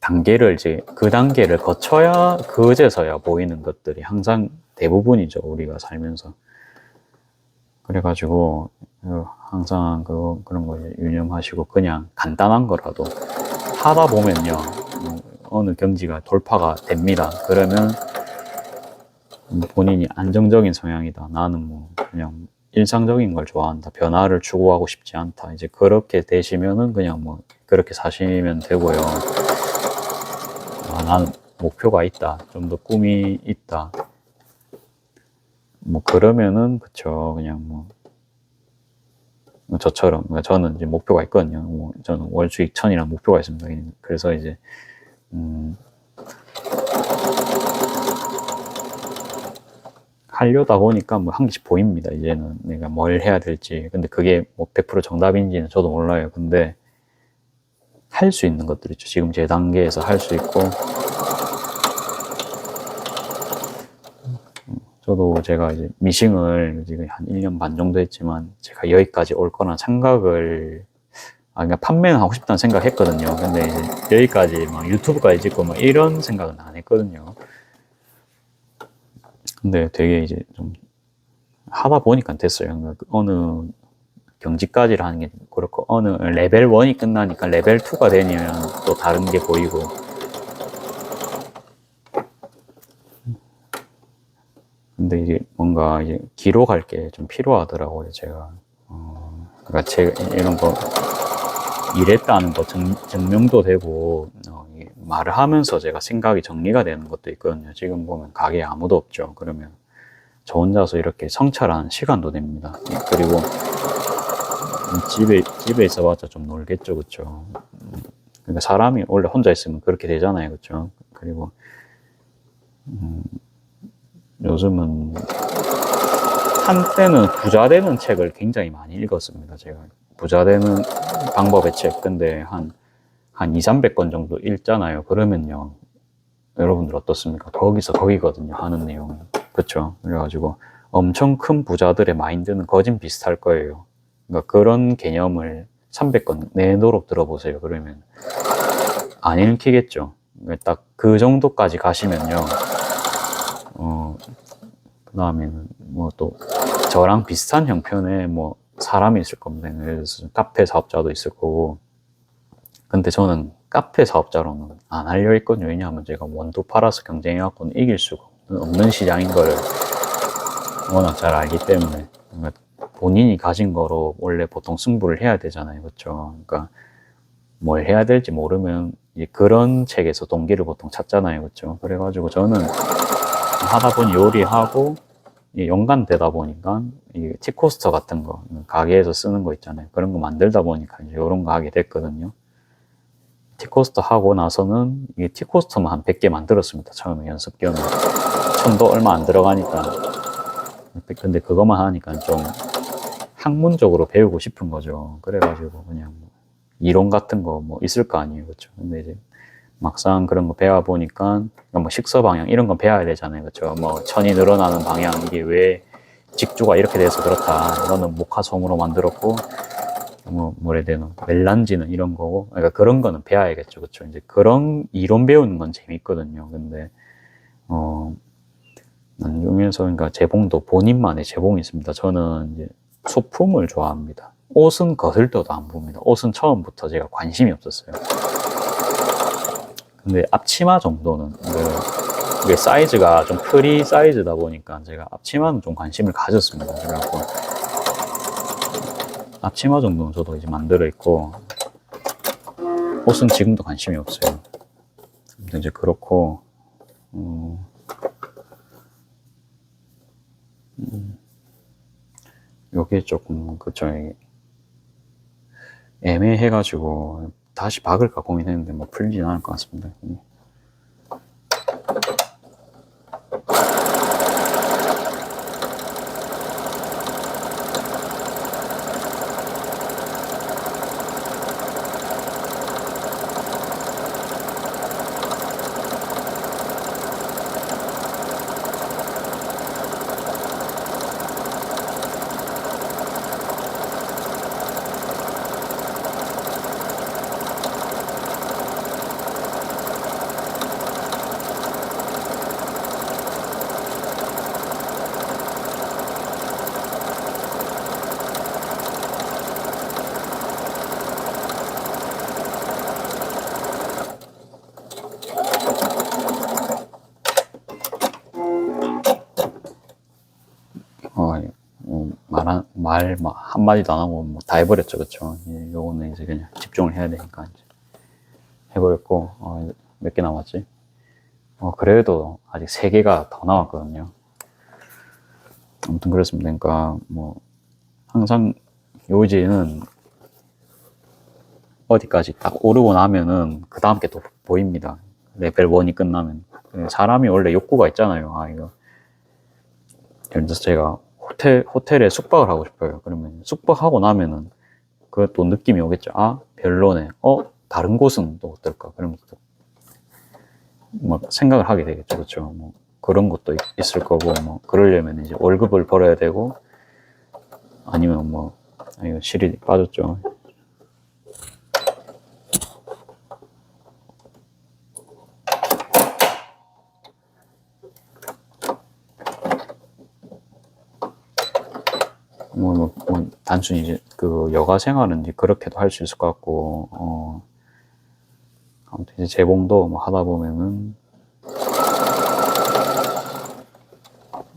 단계를 이제 그 단계를 거쳐야 그제서야 보이는 것들이 항상 대부분이죠. 우리가 살면서. 그래가지고 항상 그런 거 유념하시고 그냥 간단한 거라도 하다 보면요 어느 경지가 돌파가 됩니다. 그러면 본인이 안정적인 성향이다. 나는 뭐 그냥 일상적인 걸 좋아한다. 변화를 추구하고 싶지 않다. 이제 그렇게 되시면은 그냥 뭐 그렇게 사시면 되고요. 나는 목표가 있다. 좀 더 꿈이 있다. 뭐 그러면은 그쵸. 그냥 뭐 저처럼 저는 이제 목표가 있거든요. 뭐 저는 월 수익 1000이라는 목표가 있습니다. 그래서 이제 하려다 보니까 뭐 한 개씩 보입니다. 이제는 내가 뭘 해야 될지. 근데 그게 뭐 100% 정답인지는 저도 몰라요. 근데 할 수 있는 것들 있죠. 지금 제 단계에서 할 수 있고 저도 제가 이제 미싱을 지금 한 1년 반 정도 했지만 제가 여기까지 올 거란 생각을 그러니까 판매는 하고 싶다는 생각 했거든요. 근데 이제 여기까지 막 유튜브까지 찍고 막 이런 생각은 안 했거든요. 근데 되게 이제 좀 하다 보니까 됐어요. 그러니까 어느 경지까지를 하는 게 그렇고 어느 레벨 1이 끝나니까 레벨 2가 되면 또 다른 게 보이고 근데 이제 뭔가 이제 기록할 게 좀 필요하더라고요. 제가 그러니까 제가 이런 거 이랬다는 거 증명도 되고 말을 하면서 제가 생각이 정리가 되는 것도 있거든요. 지금 보면 가게에 아무도 없죠. 그러면 저 혼자서 이렇게 성찰하는 시간도 됩니다. 그리고 집에 있어봤자 좀 놀겠죠, 그쵸? 그러니까 사람이 원래 혼자 있으면 그렇게 되잖아요, 그쵸? 그리고, 요즘은, 한때는 부자 되는 책을 굉장히 많이 읽었습니다, 제가. 부자 되는 방법의 책. 근데 한 2, 300권 정도 읽잖아요. 그러면요. 여러분들 어떻습니까? 거기서 거기거든요, 하는 내용이. 그쵸? 그래가지고 엄청 큰 부자들의 마인드는 거진 비슷할 거예요. 그러니까 그런 개념을 300권 내도록 들어보세요. 그러면 안 읽히겠죠. 딱 그 정도까지 가시면요. 그 다음에는 뭐 또 저랑 비슷한 형편의 뭐 사람이 있을 겁니다. 예를 들어서 카페 사업자도 있을 거고. 근데 저는 카페 사업자로는 안 하려 했거든요. 왜냐하면 제가 원두 팔아서 경쟁해갖고는 이길 수가 없는 시장인 거를 워낙 잘 알기 때문에. 그러니까 본인이 가진 거로 원래 보통 승부를 해야 되잖아요. 그렇죠? 그러니까 뭘 해야 될지 모르면 이제 그런 책에서 동기를 보통 찾잖아요. 그렇죠? 그래가지고 저는 하다 보니 요리하고 연관되다 보니까 이 티코스터 같은 거 가게에서 쓰는 거 있잖아요. 그런 거 만들다 보니까 이제 이런 거 하게 됐거든요. 티코스터 하고 나서는 이게 티코스터만 한 100개 만들었습니다. 처음에 연습 겸. 천도 얼마 안 들어가니까. 근데 그것만 하니까 좀 학문적으로 배우고 싶은 거죠. 그래가지고 그냥 뭐 이론 같은 거 뭐 있을 거 아니에요. 그렇죠? 근데 이제 막상 그런 거 배워보니까 뭐 식서 방향 이런 건 배워야 되잖아요. 그렇죠? 뭐 천이 늘어나는 방향 이게 왜 직주가 이렇게 돼서 그렇다. 이거는 목화솜으로 만들었고 뭐 뭐라 해야 되나 멜란지는 이런 거고 그러니까 그런 거는 배워야겠죠. 그렇죠? 이제 그런 이론 배우는 건 재밌거든요. 근데 나중에서 그러니까 재봉도 본인만의 재봉이 있습니다. 저는 이제 소품을 좋아합니다. 옷은 겉을 떠도 안 봅니다. 옷은 처음부터 제가 관심이 없었어요. 근데 앞치마 정도는 이게 사이즈가 좀 프리 사이즈다 보니까 제가 앞치마는 좀 관심을 가졌습니다. 그래갖고 앞치마 정도는 저도 이제 만들어 있고 옷은 지금도 관심이 없어요. 근데 이제 그렇고 요게 조금 그쵸 애매해가지고 다시 박을까 고민했는데 뭐 풀리진 않을 것 같습니다. 말 한마디도 안 하고 뭐 다 해버렸죠. 그쵸? 요거는 이제 그냥 집중을 해야 되니까 이제 해버렸고, 몇 개 남았지? 그래도 아직 3개가 더 남았거든요. 아무튼 그렇습니다. 그러니까 뭐 항상 요지는 어디까지 딱 오르고 나면은 그 다음 게 또 보입니다. 레벨 1이 끝나면. 사람이 원래 욕구가 있잖아요. 이거 예를 들어서 제가 호텔에 숙박을 하고 싶어요. 그러면 숙박하고 나면은 그것도 느낌이 오겠죠. 별로네. 다른 곳은 또 어떨까? 그러면 또 뭐 생각을 하게 되겠죠. 그렇죠. 뭐 그런 것도 있을 거고, 뭐 그러려면 이제 월급을 벌어야 되고, 아니면 뭐 이거 실이 빠졌죠. 뭐 단순히 이제 그 여가 생활은 이제 그렇게도 할 수 있을 것 같고, 아무튼 이제 재봉도 뭐 하다 보면은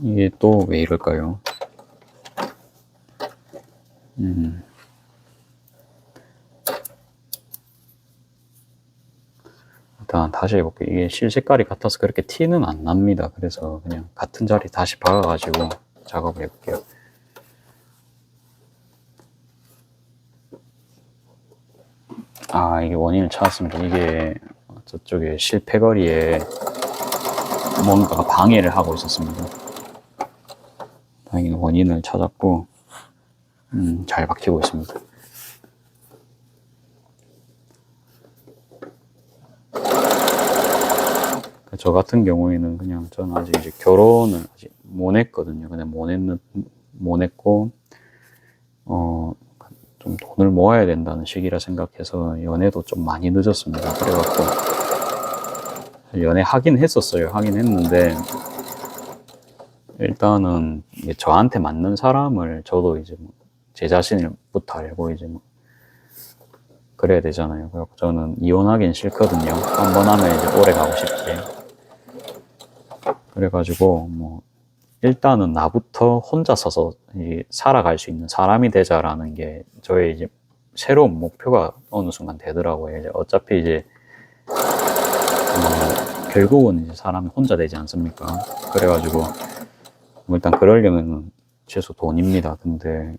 이게 또 왜 이럴까요? 일단 다시 해볼게요. 이게 실 색깔이 같아서 그렇게 티는 안 납니다. 그래서 그냥 같은 자리 다시 박아가지고 작업을 해볼게요. 이게 원인을 찾았습니다. 이게 저쪽에 실패거리에 뭔가가 방해를 하고 있었습니다. 다행히 원인을 찾았고, 잘 박히고 있습니다. 저 같은 경우에는 그냥 저는 아직 이제 결혼을 아직 못 했거든요. 그냥 못 했고, 좀 돈을 모아야 된다는 시기라 생각해서 연애도 좀 많이 늦었습니다. 그래갖고, 연애 하긴 했었어요. 하긴 했는데, 일단은 저한테 맞는 사람을 저도 이제 제 자신부터 알고 이제 그래야 되잖아요. 그래갖고 저는 이혼하긴 싫거든요. 한 번 하면 이제 오래 가고 싶지. 그래가지고 일단은 나부터 혼자 서서 살아갈 수 있는 사람이 되자라는 게 저의 이제 새로운 목표가 어느 순간 되더라고요. 이제 어차피 이제 결국은 이제 사람이 혼자 되지 않습니까? 그래가지고 일단 그러려면 최소 돈입니다. 근데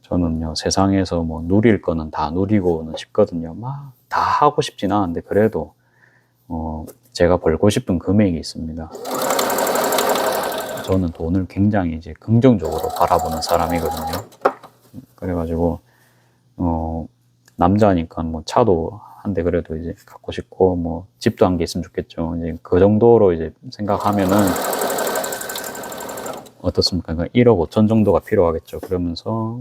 저는요 세상에서 누릴 거는 다 누리고는 싶거든요. 막 다 하고 싶진 않은데 그래도 제가 벌고 싶은 금액이 있습니다. 저는 돈을 굉장히 이제 긍정적으로 바라보는 사람이거든요. 그래가지고 남자니까 차도 한 대 그래도 이제 갖고 싶고 집도 한 개 있으면 좋겠죠. 이제 그 정도로 이제 생각하면은 어떻습니까? 그러니까 1억 5천 정도가 필요하겠죠. 그러면서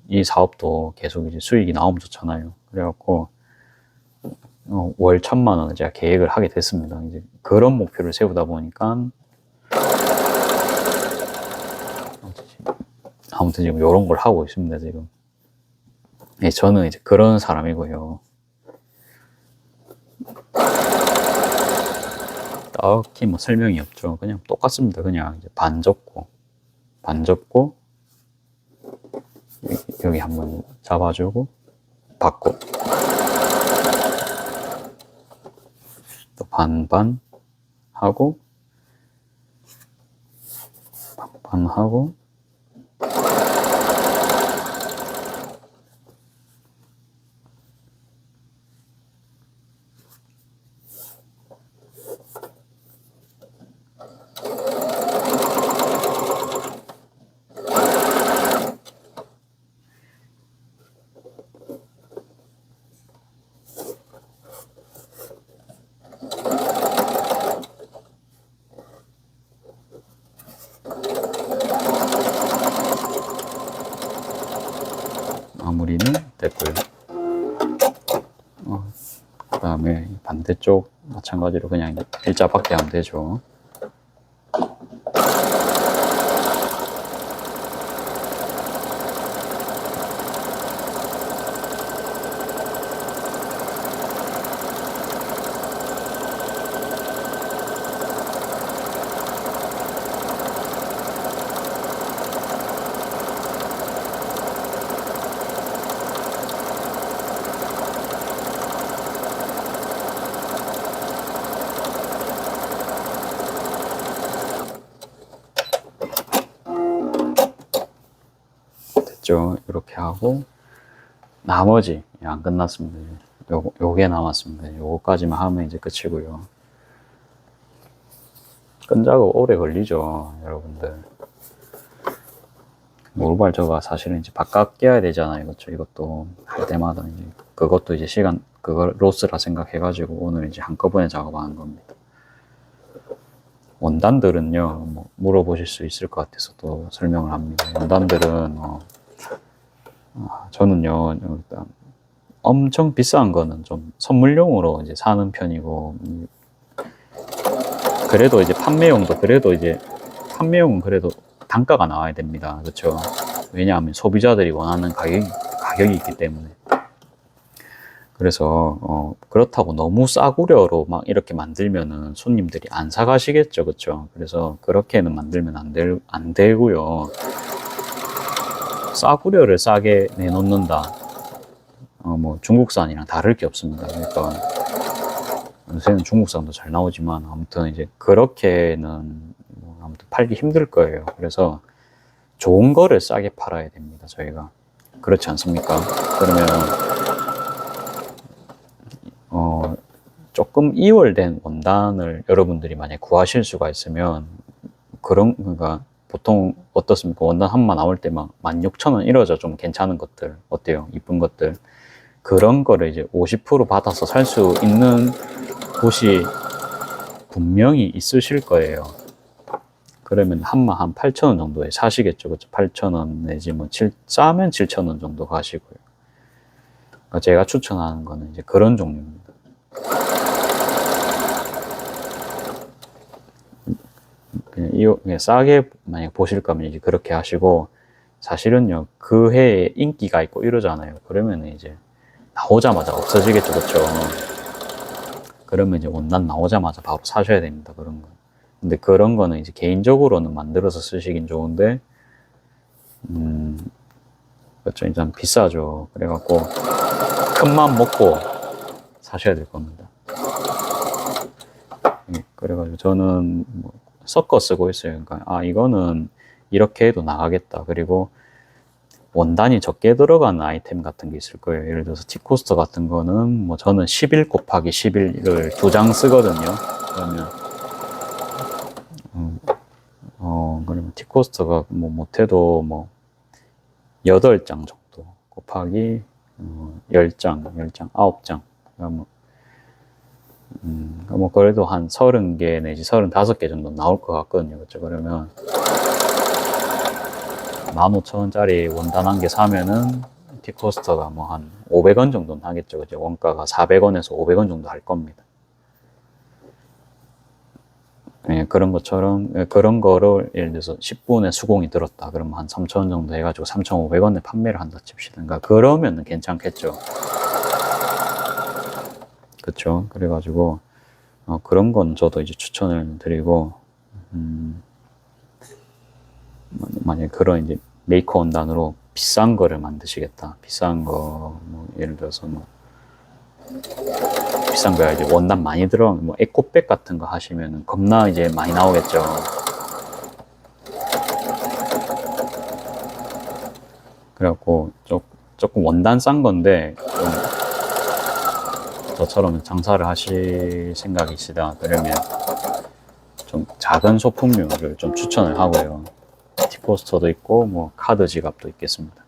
이 사업도 계속 이제 수익이 나오면 좋잖아요. 그래갖고 월 1,000만 원을 제가 계획을 하게 됐습니다. 이제 그런 목표를 세우다 보니까 아무튼 지금 이런 걸 하고 있습니다. 지금. 네, 저는 이제 그런 사람이고요. 딱히 설명이 없죠. 그냥 똑같습니다. 그냥 이제 반 접고 여기 한번 잡아주고 받고 또 반반 하고 반반하고 마무리는 됐고요. 그 다음에 반대쪽 마찬가지로 그냥 일자밖에 하면 되죠. 이렇게 하고 나머지 안 끝났습니다. 요게 남았습니다. 요거까지만 하면 이제 끝이고요. 끈작업 오래 걸리죠, 여러분들. 모르발 저가 사실은 이제 바깥 깨야 되잖아요. 그렇죠? 이것도 할 때마다 이제 그것도 이제 시간 그거 로스라 생각해가지고 오늘 이제 한꺼번에 작업하는 겁니다. 원단들은요, 물어보실 수 있을 것 같아서 또 설명을 합니다. 원단들은 저는요, 일단 엄청 비싼 거는 좀 선물용으로 이제 사는 편이고, 그래도 이제 판매용은 그래도 단가가 나와야 됩니다. 그렇죠? 왜냐하면 소비자들이 원하는 가격이 있기 때문에. 그래서 그렇다고 너무 싸구려로 막 이렇게 만들면은 손님들이 안 사가시겠죠, 그렇죠? 그래서 그렇게는 만들면 안 되고요. 싸구려를 싸게 내놓는다. 중국산이랑 다를 게 없습니다. 그러니까 요새는 중국산도 잘 나오지만 아무튼 이제 그렇게는 아무튼 팔기 힘들 거예요. 그래서 좋은 거를 싸게 팔아야 됩니다. 저희가 그렇지 않습니까? 그러면 조금 이월된 원단을 여러분들이 만약에 구하실 수가 있으면 그러니까 보통 어떻습니까? 원단 한 마 나올 때 막 16,000원 이러죠. 좀 괜찮은 것들 어때요? 이쁜 것들 그런 거를 이제 50% 받아서 살 수 있는 곳이 분명히 있으실 거예요. 그러면 한 마 한 8,000원 정도에 사시겠죠. 그렇죠? 8,000원 내지 뭐 싸면 7,000원 정도 가시고요. 그러니까 제가 추천하는 거는 이제 그런 종류입니다. 그냥 싸게 만약 보실 거면 이제 그렇게 하시고, 사실은요 그 해에 인기가 있고 이러잖아요. 그러면 이제 나오자마자 없어지겠죠. 그렇죠? 그러면 이제 원단 나오자마자 바로 사셔야 됩니다. 그런 거. 근데 그런 거는 이제 개인적으로는 만들어서 쓰시긴 좋은데, 그렇죠. 일단 비싸죠. 그래갖고 큰 맘 먹고 사셔야 될 겁니다. 그래가지고 저는 뭐 섞어 쓰고 있어요. 그러니까 이거는 이렇게 해도 나가겠다. 그리고 원단이 적게 들어가는 아이템 같은 게 있을 거예요. 예를 들어서 티코스터 같은 거는 뭐 저는 11 곱하기 11을 2장 쓰거든요. 그러면 티코스터가 뭐 못해도 뭐 8장 정도 곱하기 10장, 9장. 뭐 그래도 한 30개 내지 35개 정도 나올 것 같거든요. 그렇죠? 그러면 15,000원짜리 원단 한 개 사면은 티코스터가 뭐 한 500원 정도는 하겠죠. 그죠? 원가가 400원에서 500원 정도 할 겁니다. 그런 것처럼, 그런 거를 예를 들어서 10분에 수공이 들었다. 그러면 한 3,000원 정도 해가지고 3,500원에 판매를 한다 칩시다. 그러니까 그러면은 괜찮겠죠. 그쵸. 그래가지고, 그런 건 저도 이제 추천을 드리고, 만약에 그런 이제 메이커 원단으로 비싼 거를 만드시겠다. 비싼 거, 뭐, 예를 들어서 뭐, 비싼 거야. 이제 원단 많이 들어간, 뭐, 에코백 같은 거 하시면은 겁나 이제 많이 나오겠죠. 그래갖고, 조금 원단 싼 건데, 저처럼 장사를 하실 생각이시다. 그러면 좀 작은 소품류를 좀 추천을 하고요. 티포스터도 있고, 뭐, 카드 지갑도 있겠습니다.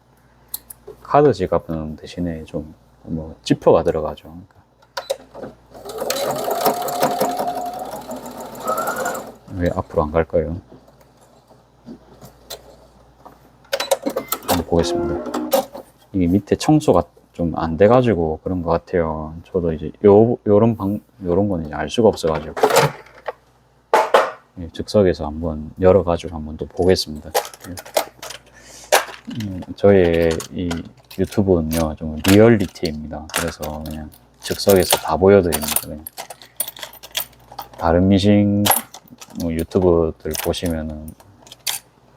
카드 지갑은 대신에 좀, 뭐, 지퍼가 들어가죠. 왜 앞으로 안 갈까요? 한번 보겠습니다. 이게 밑에 청소가 좀 안 돼가지고 그런 것 같아요. 저도 이제 요런 거는 이제 알 수가 없어가지고 즉석에서 한번 열어가지고 한번 또 보겠습니다. 저의 이 유튜브는요 좀 리얼리티입니다. 그래서 그냥 즉석에서 다 보여드립니다. 그냥. 다른 미싱 유튜브들 보시면은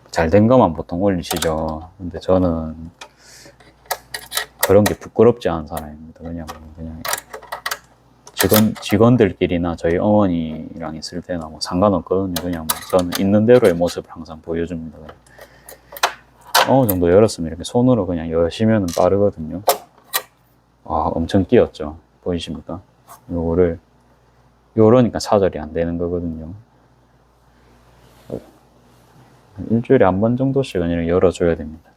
잘 된 것만 보통 올리시죠. 근데 저는 그런 게 부끄럽지 않은 사람입니다. 그냥 직원들끼리나 저희 어머니랑 있을 때나 뭐 상관없거든요. 그냥 뭐 저는 있는 대로의 모습을 항상 보여줍니다. 어느 정도 열었으면 이렇게 손으로 그냥 여시면 빠르거든요. 엄청 끼었죠. 보이십니까? 요거를 요러니까 사절이 안 되는 거거든요. 일주일에 한 번 정도씩은 이렇게 열어줘야 됩니다.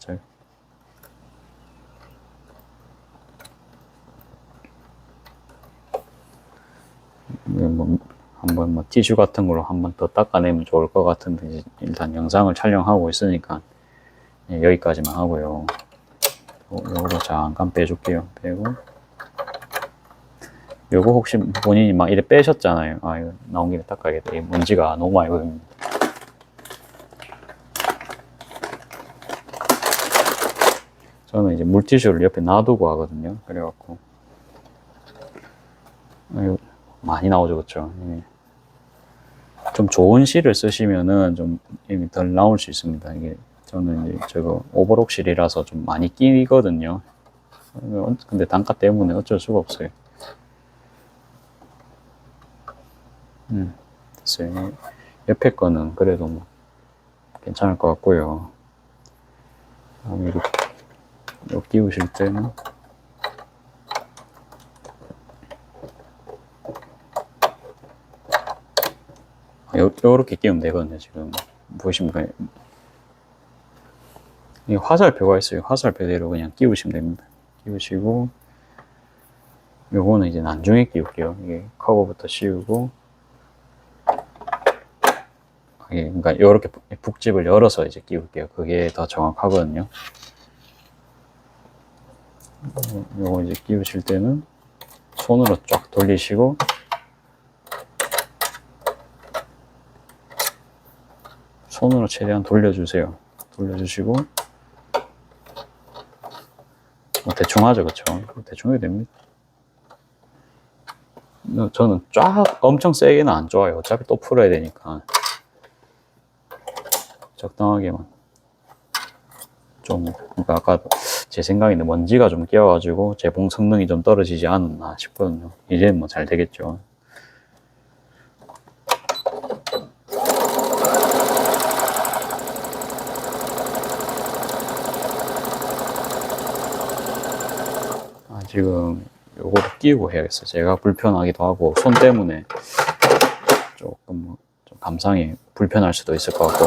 한번 뭐 티슈 같은 걸로 한 번 더 닦아내면 좋을 것 같은데 일단 영상을 촬영하고 있으니까 여기까지만 하고요. 요거 잠깐 빼줄게요. 빼고 요거 혹시 본인이 막 이래 빼셨잖아요. 이거 나온 김에 닦아야겠다. 이 먼지가 너무 많이 보입니다. 저는 이제 물티슈를 옆에 놔두고 하거든요. 그래갖고 많이 나오죠, 그렇죠? 좀 좋은 실을 쓰시면은 좀 덜 나올 수 있습니다. 이게 저는 이제 저거 오버록 실이라서 좀 많이 끼거든요. 근데 단가 때문에 어쩔 수가 없어요. 됐어요. 옆에 거는 그래도 뭐 괜찮을 것 같고요. 이렇게 끼우실 때는 요렇게 끼우면 되거든요. 지금 보시면 이 화살표가 있어요. 화살표대로 그냥 끼우시면 됩니다. 끼우시고 요거는 이제 나중에 끼울게요. 이게 커버부터 씌우고 그러니까 요렇게 북집을 열어서 이제 끼울게요. 그게 더 정확하거든요. 요거 이제 끼우실 때는 손으로 쫙 돌리시고 손으로 최대한 돌려주세요. 돌려주시고 뭐 대충 하죠, 그쵸? 대충 해도 됩니다. 저는 쫙 엄청 세게는 안 좋아요. 어차피 또 풀어야 되니까 적당하게만 좀, 그러니까 아까 제 생각인데 먼지가 좀 끼어가지고 재봉 성능이 좀 떨어지지 않았나 싶거든요. 이제는 뭐 잘 되겠죠. 지금 요거를 끼우고 해야겠어요. 제가 불편하기도 하고 손 때문에 조금 좀 감상이 불편할 수도 있을 것 같고.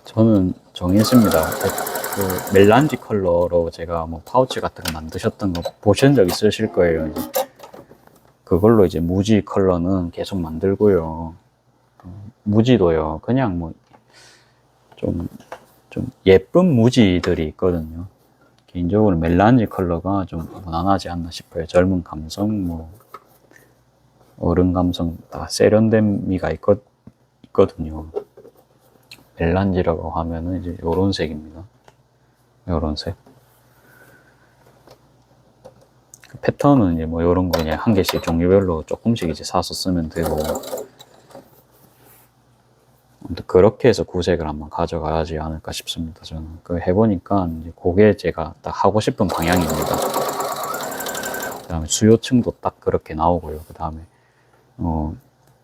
저는 정했습니다. 그 멜란지 컬러로 제가 뭐 파우치 같은 거 만드셨던 거 보신 적 있으실 거예요. 그걸로 이제 무지 컬러는 계속 만들고요. 무지도요. 그냥 뭐 좀 예쁜 무지들이 있거든요. 개인적으로 멜란지 컬러가 좀 무난하지 않나 싶어요. 젊은 감성, 뭐 어른 감성 다 세련됨미가 있거든요. 멜란지라고 하면은 이제 요런 색입니다. 요런 색. 패턴은 이제 뭐 요런 거 그냥 한 개씩 종류별로 조금씩 이제 사서 쓰면 되고. 그렇게 해서 구색을 한번 가져가야지 않을까 싶습니다. 저는 그 해보니까 이제 그게 제가 딱 하고 싶은 방향입니다. 그 다음에 수요층도 딱 그렇게 나오고요. 그 다음에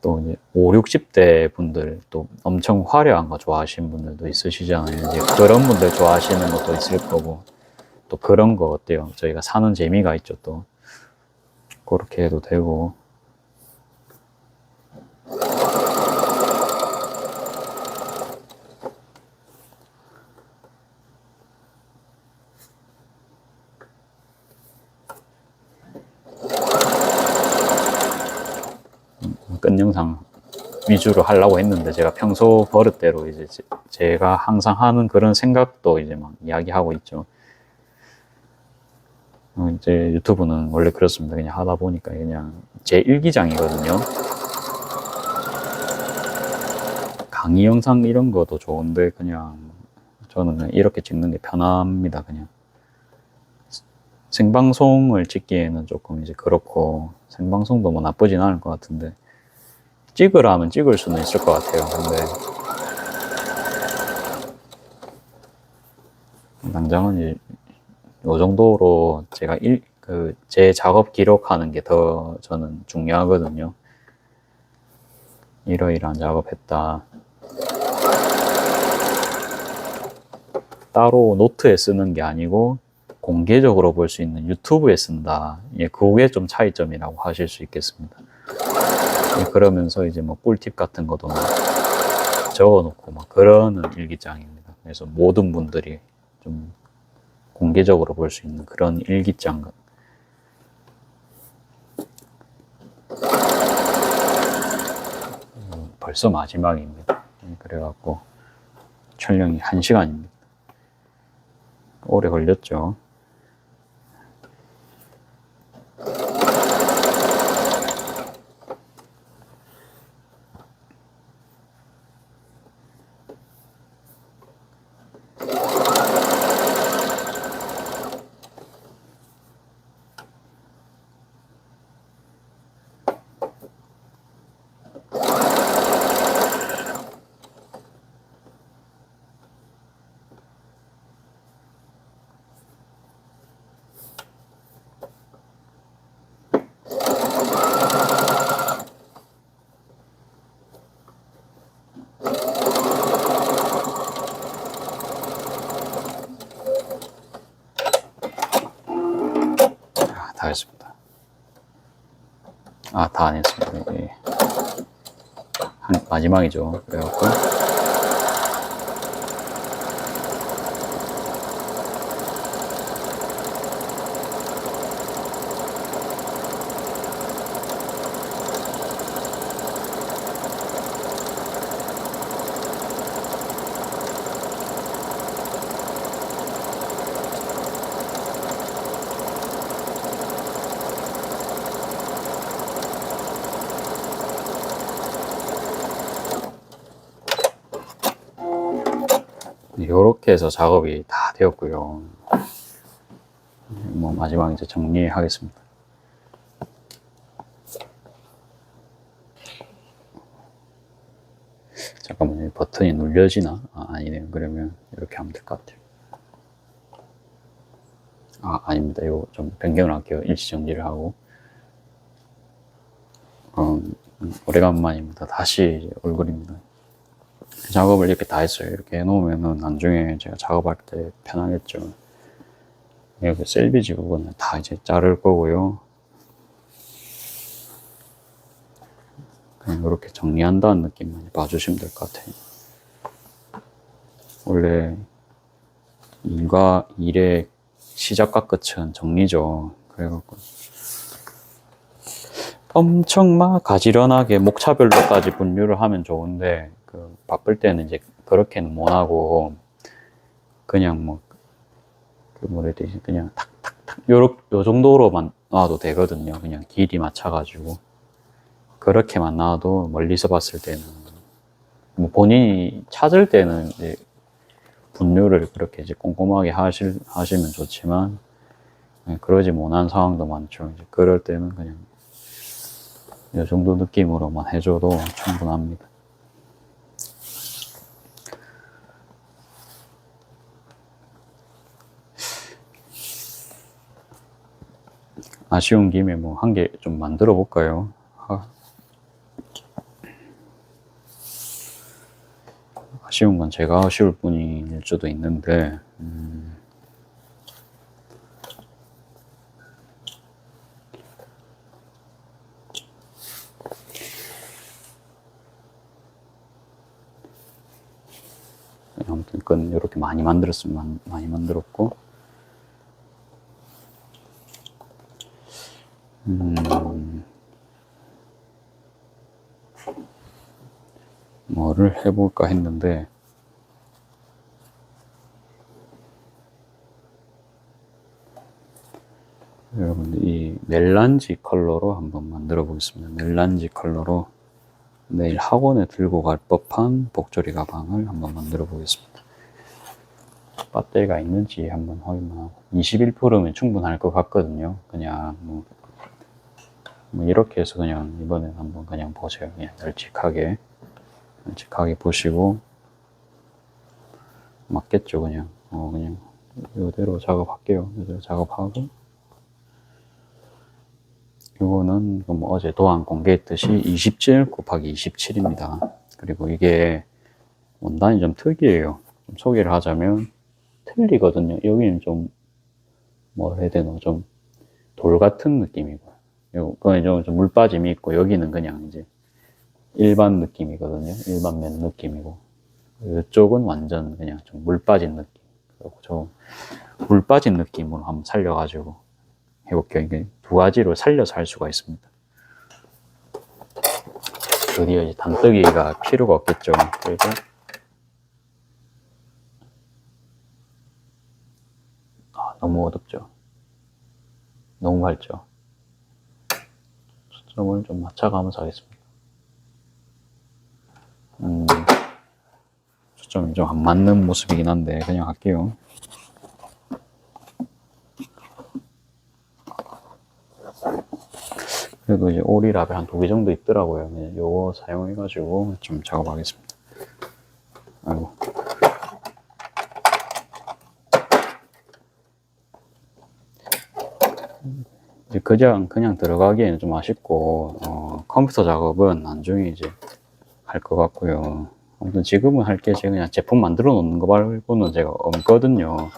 또 이제 5, 60대 분들 또 엄청 화려한 거 좋아하시는 분들도 있으시잖아요. 이제 그런 분들 좋아하시는 것도 있을 거고, 또 그런 거 어때요? 저희가 사는 재미가 있죠. 또 그렇게 해도 되고. 끝 영상 위주로 하려고 했는데 제가 평소 버릇대로 이제 제가 항상 하는 그런 생각도 이제 막 이야기하고 있죠. 이제 유튜브는 원래 그렇습니다. 그냥 하다 보니까 그냥 제 일기장이거든요. 강의 영상 이런 것도 좋은데 그냥 저는 그냥 이렇게 찍는 게 편합니다. 그냥 생방송을 찍기에는 조금 이제 그렇고, 생방송도 뭐 나쁘진 않을 것 같은데 찍으라 하면 찍을 수는 있을 것 같아요. 근데 당장은 이제 요 정도로 제가 제 작업 기록하는 게 더 저는 중요하거든요. 이러이러한 작업했다. 따로 노트에 쓰는 게 아니고 공개적으로 볼 수 있는 유튜브에 쓴다. 예, 그게 좀 차이점이라고 하실 수 있겠습니다. 예, 그러면서 이제 뭐 꿀팁 같은 것도 적어놓고 막 그러는 일기장입니다. 그래서 모든 분들이 좀 공개적으로 볼 수 있는 그런 일기장. 벌써 마지막입니다. 그래갖고 촬영이 1시간입니다. 오래 걸렸죠. 아, 다 안 했습니다. 예. 마지막이죠. 그래갖고 이렇게 해서 작업이 다 되었고요. 뭐 마지막 이제 정리하겠습니다. 잠깐만요. 버튼이 눌려지나? 아, 아니네요. 그러면 이렇게 하면 될 것 같아요. 아, 아닙니다. 이거 좀 변경을 할게요. 일시 정지를 하고. 오래간만입니다. 다시 이제 얼굴입니다. 작업을 이렇게 다 했어요. 이렇게 해놓으면은 나중에 제가 작업할 때 편하겠죠. 여기 셀비지 부분은 다 이제 자를 거고요. 그냥 이렇게 정리한다는 느낌만 봐주시면 될 것 같아요. 원래 일의 시작과 끝은 정리죠. 그래갖고 엄청 막 가지런하게 목차별로까지 분류를 하면 좋은데 바쁠 때는 이제 그렇게는 못 하고 그냥 뭐 뭐라 해야 되지? 그냥 탁탁탁 요 정도로만 놔도 되거든요. 그냥 길이 맞춰가지고 그렇게만 놔도 멀리서 봤을 때는 뭐 본인이 찾을 때는 이제 분류를 그렇게 이제 꼼꼼하게 하시면 좋지만 그러지 못한 상황도 많죠. 이제 그럴 때는 그냥 이 정도 느낌으로만 해줘도 충분합니다. 아쉬운 김에 뭐 한 개 좀 만들어 볼까요? 아쉬운 건 제가 아쉬울 뿐일 수도 있는데 아무튼 그건 이렇게 많이 만들었으면 많이 만들었고 뭐를 해볼까 했는데 여러분들 이 멜란지 컬러로 한번 만들어 보겠습니다. 멜란지 컬러로 내일 학원에 들고 갈 법한 복조리 가방을 한번 만들어 보겠습니다. 배터리가 있는지 한번 확인하고 21%면 충분할 것 같거든요. 그냥 뭐 이렇게 해서 그냥 이번엔 한번 그냥 보세요. 그냥 널찍하게 보시고 맞겠죠. 그냥 그냥 이대로 작업할게요. 이대로 작업하고 이거는 뭐 어제 도안 공개했듯이 27 곱하기 27입니다. 그리고 이게 원단이 좀 특이해요. 좀 소개를 하자면 틀리거든요. 여기는 좀 뭐 해야 되나 좀 돌 같은 느낌이고 그건 좀 물 빠짐이 있고 여기는 그냥 이제 일반 느낌이거든요. 일반 면 느낌이고 이쪽은 완전 그냥 좀 물 빠진 느낌. 그리고 좀 물 빠진 느낌으로 한번 살려가지고 해볼게요. 이게 두 가지로 살려서 할 수가 있습니다. 드디어 이제 단뜨기가 필요가 없겠죠. 그리고 너무 어둡죠. 너무 밝죠. 초점을 좀 맞춰가면서 하겠습니다. 초점이 좀 안 맞는 모습이긴 한데 그냥 할게요. 그래도 이제 오리랍이 한 2개 정도 있더라고요. 요거 사용해가지고 좀 작업하겠습니다. 아이고. 이제 그냥 들어가기에는 좀 아쉽고, 컴퓨터 작업은 나중에 이제 할 것 같고요. 아무튼 지금은 할 게 제가 그냥 제품 만들어 놓는 거 말고는 제가 없거든요.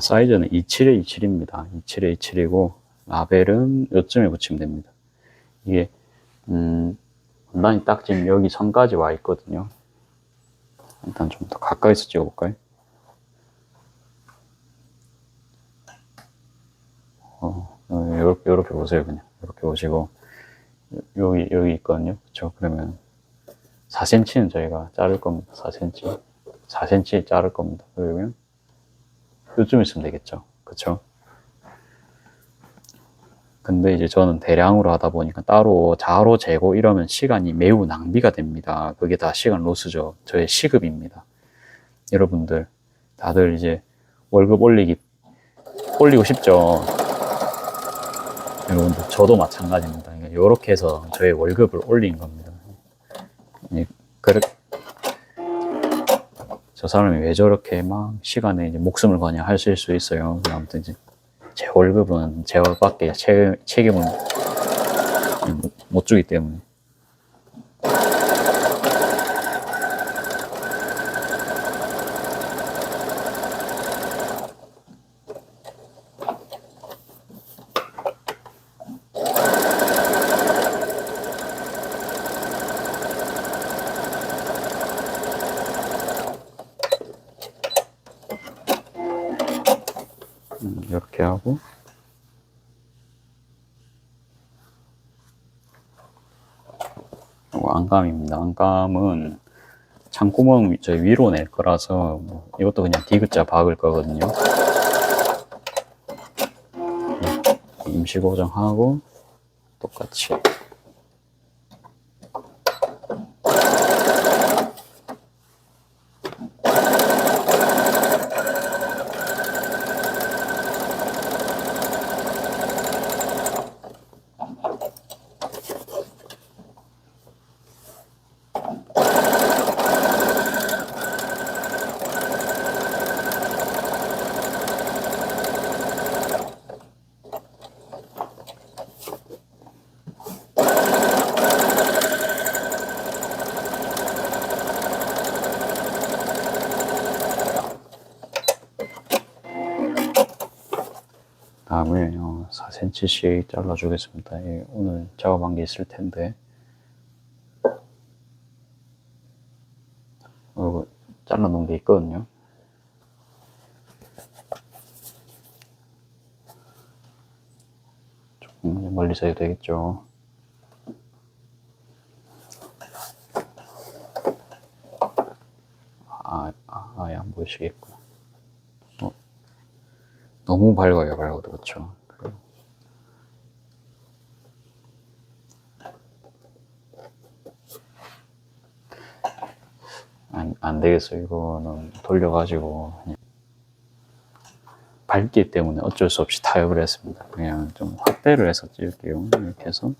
사이즈는 27에 27입니다. 27에 27이고 라벨은 요쯤에 붙이면 됩니다. 이게 원단이 딱 지금 여기 선까지 와 있거든요. 일단 좀 더 가까이서 찍어볼까요? 요렇게 보세요. 그냥 이렇게 보시고 여기 있거든요. 그쵸? 그러면 4cm는 저희가 자를 겁니다. 4cm 자를 겁니다. 그러면 요쯤 있으면 되겠죠. 그쵸? 근데 이제 저는 대량으로 하다 보니까 따로 자로 재고 이러면 시간이 매우 낭비가 됩니다. 그게 다 시간 로스죠. 저의 시급입니다. 여러분들 다들 이제 월급 올리고 싶죠. 여러분들 저도 마찬가지입니다. 이렇게 해서 저의 월급을 올린 겁니다. 저 사람이 왜 저렇게 막 시간에 이제 목숨을 거냐 하실 수 있어요. 아무튼 이제 제 월급은 제 월밖에 책임을 못 주기 때문에. 이렇게 하고 안감입니다. 안감은 창구멍 저 위로 낼 거라서 이것도 그냥 디귿자 박을 거거든요. 임시 고정하고 똑같이 다음에 4cm씩 잘라주겠습니다. 오늘 작업한 게 있을 텐데 잘라놓은 게 있거든요. 조금 멀리서 해도 되겠죠. 아예 안 보이시겠구나. 너무 밝아요, 밝아도. 그렇죠. 안 되겠어요. 이거는 돌려가지고 그냥 밝기 때문에 어쩔 수 없이 타협을 했습니다. 그냥 좀 확대를 해서 찍을게요. 이렇게 해서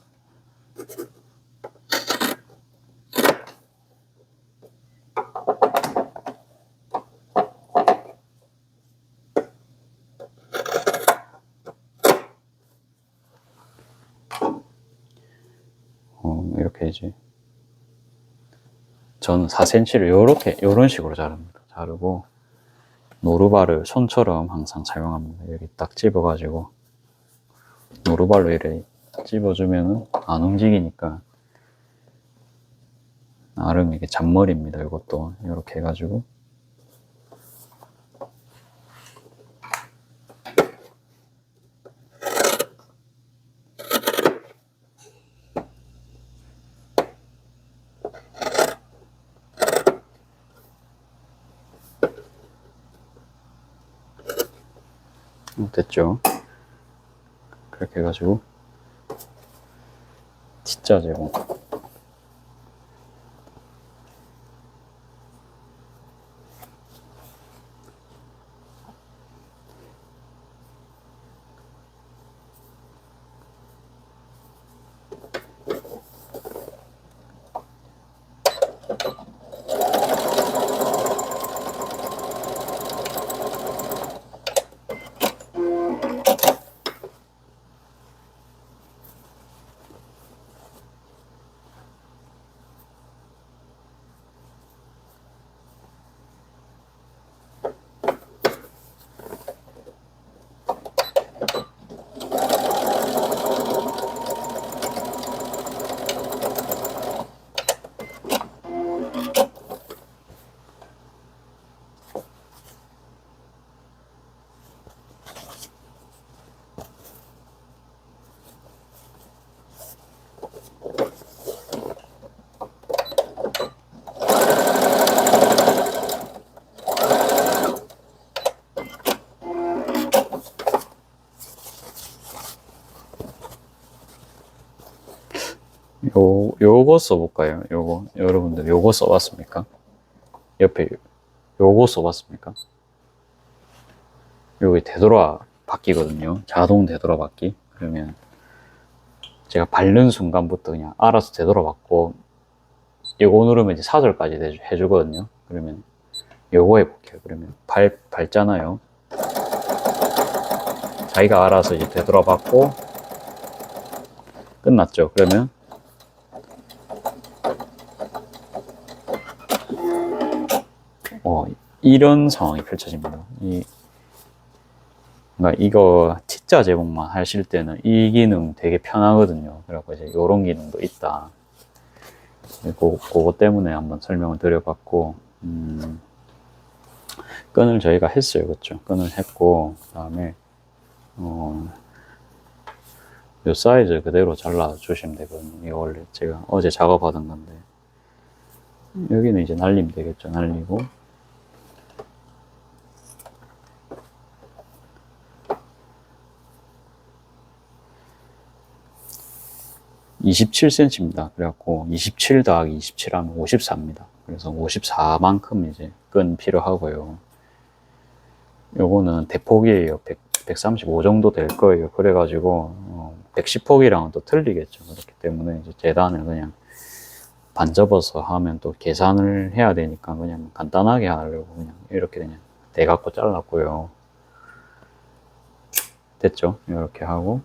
이렇게 이제 저는 4cm를 이런 식으로 자릅니다. 자르고 노루발을 손처럼 항상 사용합니다. 여기 딱 집어가지고 노루발로 이렇게 집어주면은 안 움직이니까 나름 이게 잔머리입니다. 이것도 이렇게 해가지고 됐죠? 그렇게 해가지고 T자 제공 요거 써볼까요? 요거 여러분들 요거 써봤습니까? 옆에 요거 써봤습니까? 요게 되돌아 바뀌거든요. 자동 되돌아 바뀌. 그러면 제가 밟는 순간부터 그냥 알아서 되돌아 받고 요거 누르면 이제 사절까지 해주거든요. 그러면 요거 해볼게요. 그러면 밟잖아요. 자기가 알아서 이제 되돌아 받고 끝났죠. 그러면 이런 상황이 펼쳐집니다. 그러니까 이거 T자 제목만 하실 때는 이 기능 되게 편하거든요. 그래서 이제 이런 기능도 있다. 그거 때문에 한번 설명을 드려봤고, 끈을 저희가 했어요. 그렇죠? 끈을 했고, 그 다음에, 요 사이즈 그대로 잘라주시면 되거든요. 이거 원래 제가 어제 작업하던 건데, 여기는 이제 날리면 되겠죠. 날리고, 27cm입니다. 그래갖고 27 더하기 27 하면 54입니다. 그래서 54만큼 이제 끈 필요하고요. 요거는 대폭이에요. 135 정도 될 거예요. 그래가지고 110폭이랑은 또 틀리겠죠. 그렇기 때문에 이제 재단을 그냥 반 접어서 하면 또 계산을 해야 되니까 그냥 간단하게 하려고 그냥 이렇게 그냥 대갖고 잘랐고요. 됐죠? 이렇게 하고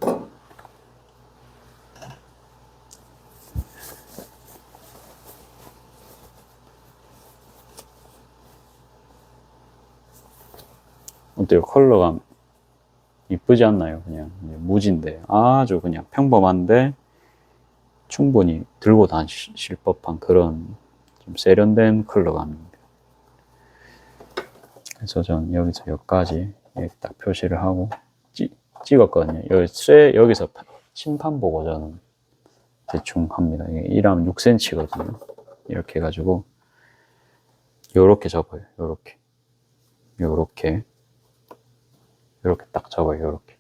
어때요? 컬러가 이쁘지 않나요? 그냥 무지인데 아주 그냥 평범한데 충분히 들고 다니실 법한 그런 좀 세련된 컬러감입니다. 그래서 전 여기서 여기까지 이렇게 딱 표시를 하고 찍었거든요. 여기서 심판 보고 저는 대충 합니다. 이게 1하면 6cm거든요. 이렇게 해가지고 요렇게 접어요. 요렇게 딱 접어요. 요렇게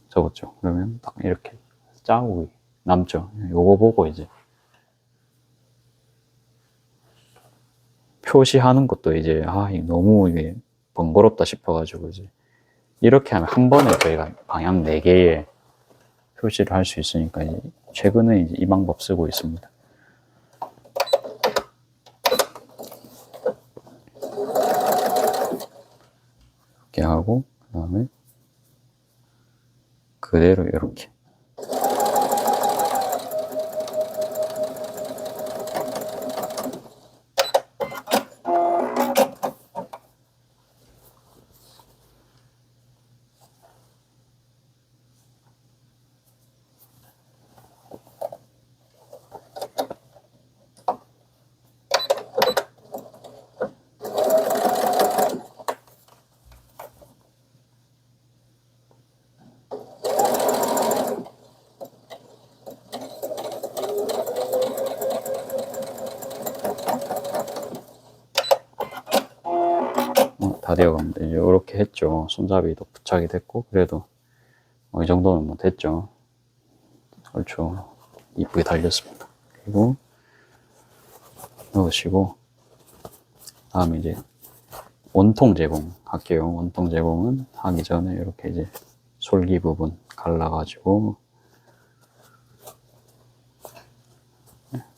접었죠. 그러면 딱 이렇게 자국이 남죠. 요거 보고 이제 표시하는 것도 이제 너무 이게 번거롭다 싶어가지고 이제 이렇게 하면 한 번에 저희가 방향 4개의 표시를 할 수 있으니까 이제 최근에 이제 이 방법 쓰고 있습니다. 이렇게 하고 그 다음에 그대로 이렇게 다 되어갑니다. 이제 이렇게 했죠. 손잡이도 부착이 됐고 그래도 이 정도는 뭐 됐죠. 그렇죠. 이쁘게 달렸습니다. 그리고 넣으시고 다음에 이제 원통 제공할게요. 원통 제공은 하기 전에 이렇게 이제 솔기 부분 갈라가지고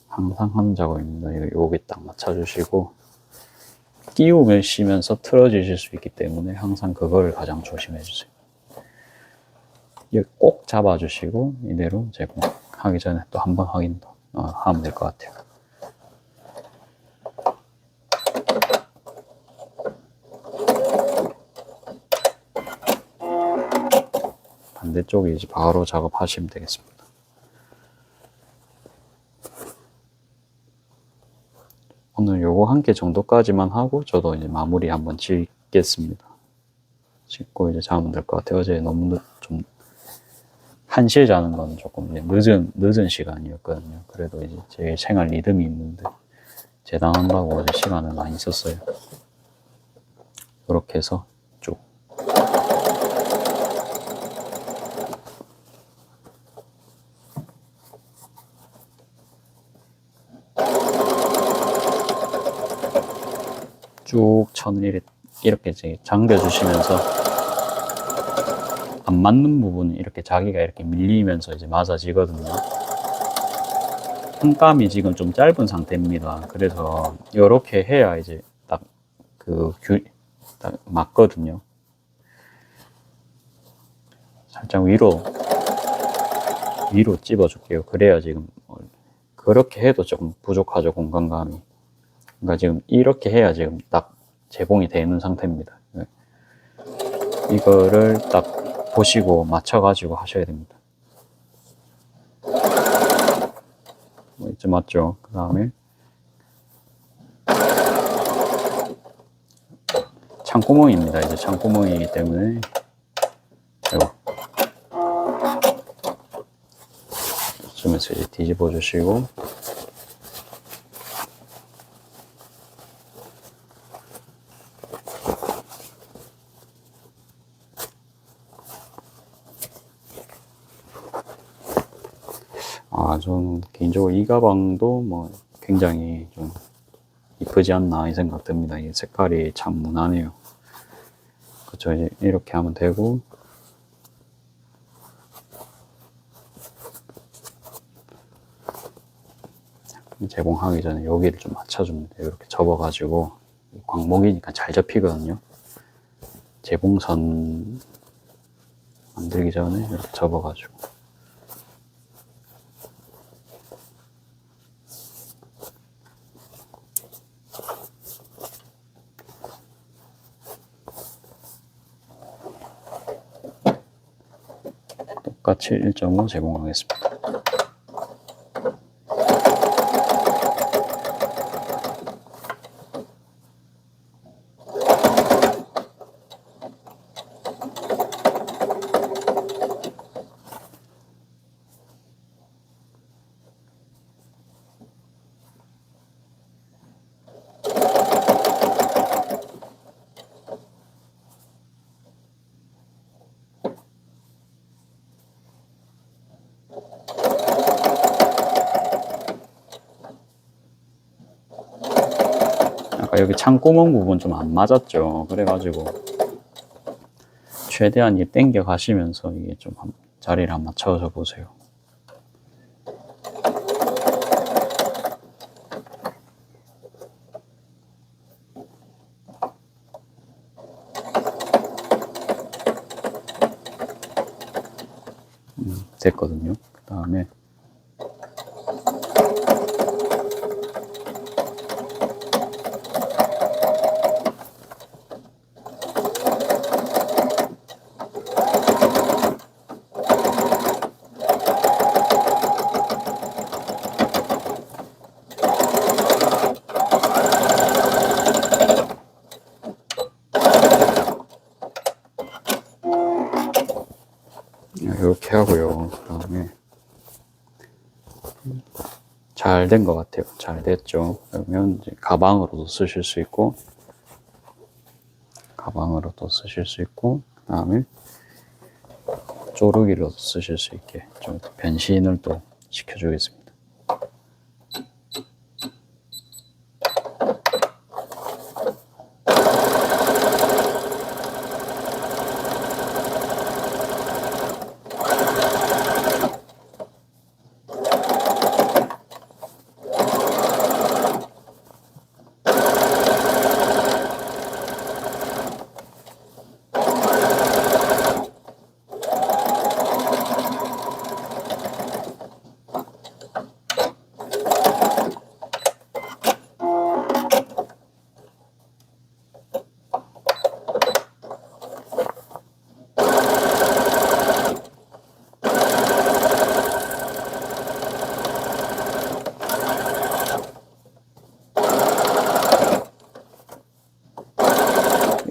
항상 하는 작업입니다. 여기 딱 맞춰주시고 끼우시면서 틀어지실 수 있기 때문에 항상 그걸 가장 조심해 주세요. 꼭 잡아주시고 이대로 제공하기 전에 또 한 번 확인 더 하면 될 것 같아요. 반대쪽에 이제 바로 작업하시면 되겠습니다. 오늘 요거 한 개 정도까지만 하고 저도 이제 마무리 한번 짓겠습니다. 짓고 이제 자면 될 것 같아요. 어제 너무 좀 1시에 자는 건 조금 이제 늦은 시간이었거든요. 그래도 이제 제 생활 리듬이 있는데 재단한다고 어제 시간을 많이 썼어요. 이렇게 해서 쭉 쭉 천을 이렇게 이제 잠겨주시면서 안 맞는 부분은 이렇게 자기가 이렇게 밀리면서 이제 맞아지거든요. 흠감이 지금 좀 짧은 상태입니다. 그래서 이렇게 해야 이제 딱 딱 맞거든요. 살짝 위로 찝어줄게요. 그래야 지금 그렇게 해도 조금 부족하죠, 공간감이. 그러니까 지금 이렇게 해야 지금 딱 제공이 되는 상태입니다. 이거를 딱 보시고 맞춰가지고 하셔야 됩니다. 이제 맞죠? 그 다음에 창구멍입니다. 이제 창구멍이기 때문에 이쯤에서 이제 뒤집어 주시고 저는 개인적으로 이 가방도 뭐 굉장히 좀 이쁘지 않나 이 생각 듭니다. 이 색깔이 참 무난해요. 그쵸, 이제 이렇게 하면 되고, 제공하기 전에 여기를 좀 맞춰줍니다. 이렇게 접어가지고 광목이니까 잘 접히거든요. 제공선 만들기 전에 이렇게 접어가지고 똑같이 1.5 제공하겠습니다. 아까 여기 창구멍 부분 좀 안 맞았죠. 그래가지고 최대한 이게 당겨 가시면서 이게 좀 자리를 한 맞춰서 보세요. 됐거든요. 그 다음에 이렇게 하고요. 그 다음에 잘 된 것 같아요. 잘 됐죠. 그러면 이제 가방으로도 쓰실 수 있고, 그 다음에 쪼르기로도 쓰실 수 있게 좀 변신을 또 시켜주겠습니다.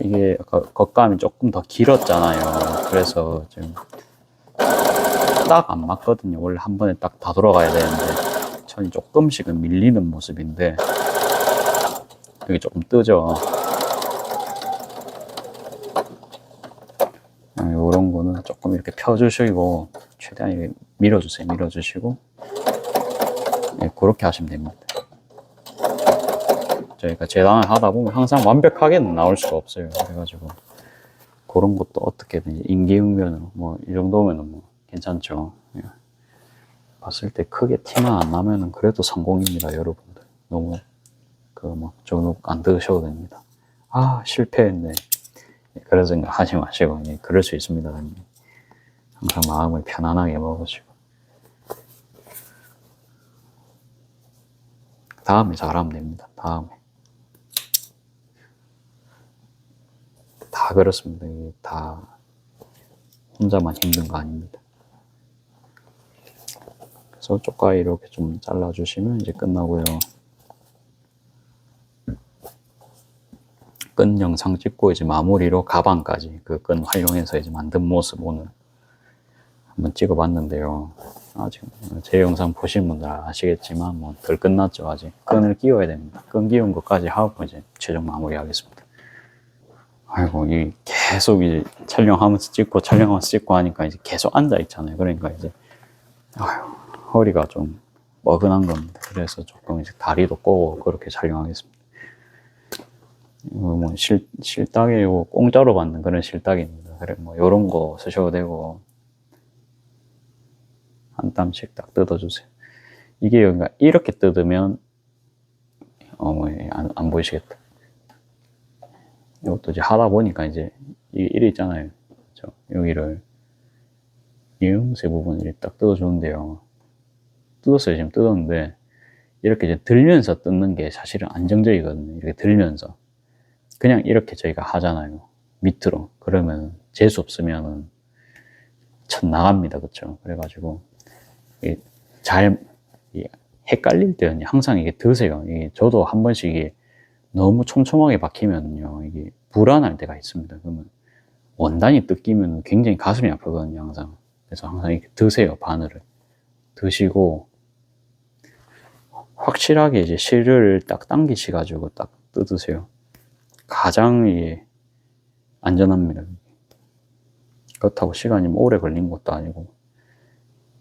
이게 아까 겉감이 조금 더 길었잖아요. 그래서 지금 딱 안 맞거든요. 원래 한 번에 딱 다 돌아가야 되는데 천이 조금씩은 밀리는 모습인데 여기 조금 뜨죠. 이런 거는 조금 이렇게 펴주시고 최대한 이렇게 밀어주세요. 밀어주시고 그렇게 하시면 됩니다. 저희가 재단을 하다 보면 항상 완벽하게는 나올 수가 없어요. 그래가지고 그런 것도 어떻게든 임기응변으로 뭐 이 정도면은 뭐 괜찮죠. 예. 봤을 때 크게 티만 안 나면은 그래도 성공입니다, 여러분들. 너무 그 뭐 저녁 안 드셔도 됩니다. 아 실패했네. 그런 생각 하지 마시고 그럴 수 있습니다. 항상 마음을 편안하게 먹으시고 다음에 잘하면 됩니다. 다음에 다 그렇습니다. 이게 다 혼자만 힘든 거 아닙니다. 그래서 쪽가위 이렇게 좀 잘라주시면 이제 끝나고요. 끈 영상 찍고 이제 마무리로 가방까지 그 끈 활용해서 이제 만든 모습 오늘 한번 찍어봤는데요. 아직 제 영상 보신 분들 아시겠지만 뭐 덜 끝났죠. 아직 끈을 끼워야 됩니다. 끈 끼운 것까지 하고 이제 최종 마무리하겠습니다. 아이고 이 계속 이 촬영하면서 찍고 하니까 이제 계속 앉아 있잖아요. 그러니까 이제 아유, 허리가 좀 뻐근한 겁니다. 그래서 조금 이제 다리도 꼬고 그렇게 촬영하겠습니다. 뭐 실딱에 공짜로 받는 그런 실딱입니다. 그래 뭐 요런 거 쓰셔도 되고 한 땀씩 딱 뜯어주세요. 이게 그러니까 이렇게 뜯으면 안 보이시겠다. 이것도 이제 하다 보니까 이제 이게 이래 있잖아요. 그렇죠? 여기를 이음새 부분을 딱 뜯어주는데요. 뜯었어요. 지금 뜯었는데 이렇게 이제 들면서 뜯는 게 사실은 안정적이거든요. 이렇게 들면서 그냥 이렇게 저희가 하잖아요. 밑으로. 그러면 재수 없으면은 첫 나갑니다. 그렇죠? 그래가지고 잘 헷갈릴 때는 항상 이게 드세요. 이게 저도 한 번씩 이게 너무 촘촘하게 박히면요. 이게 불안할 때가 있습니다. 그러면 원단이 뜯기면 굉장히 가슴이 아프거든요. 항상. 그래서 항상 이렇게 드세요. 바늘을. 드시고 확실하게 이제 실을 딱 당기셔가지고 딱 뜯으세요. 가장 이게 안전합니다. 그렇다고 시간이 뭐 오래 걸린 것도 아니고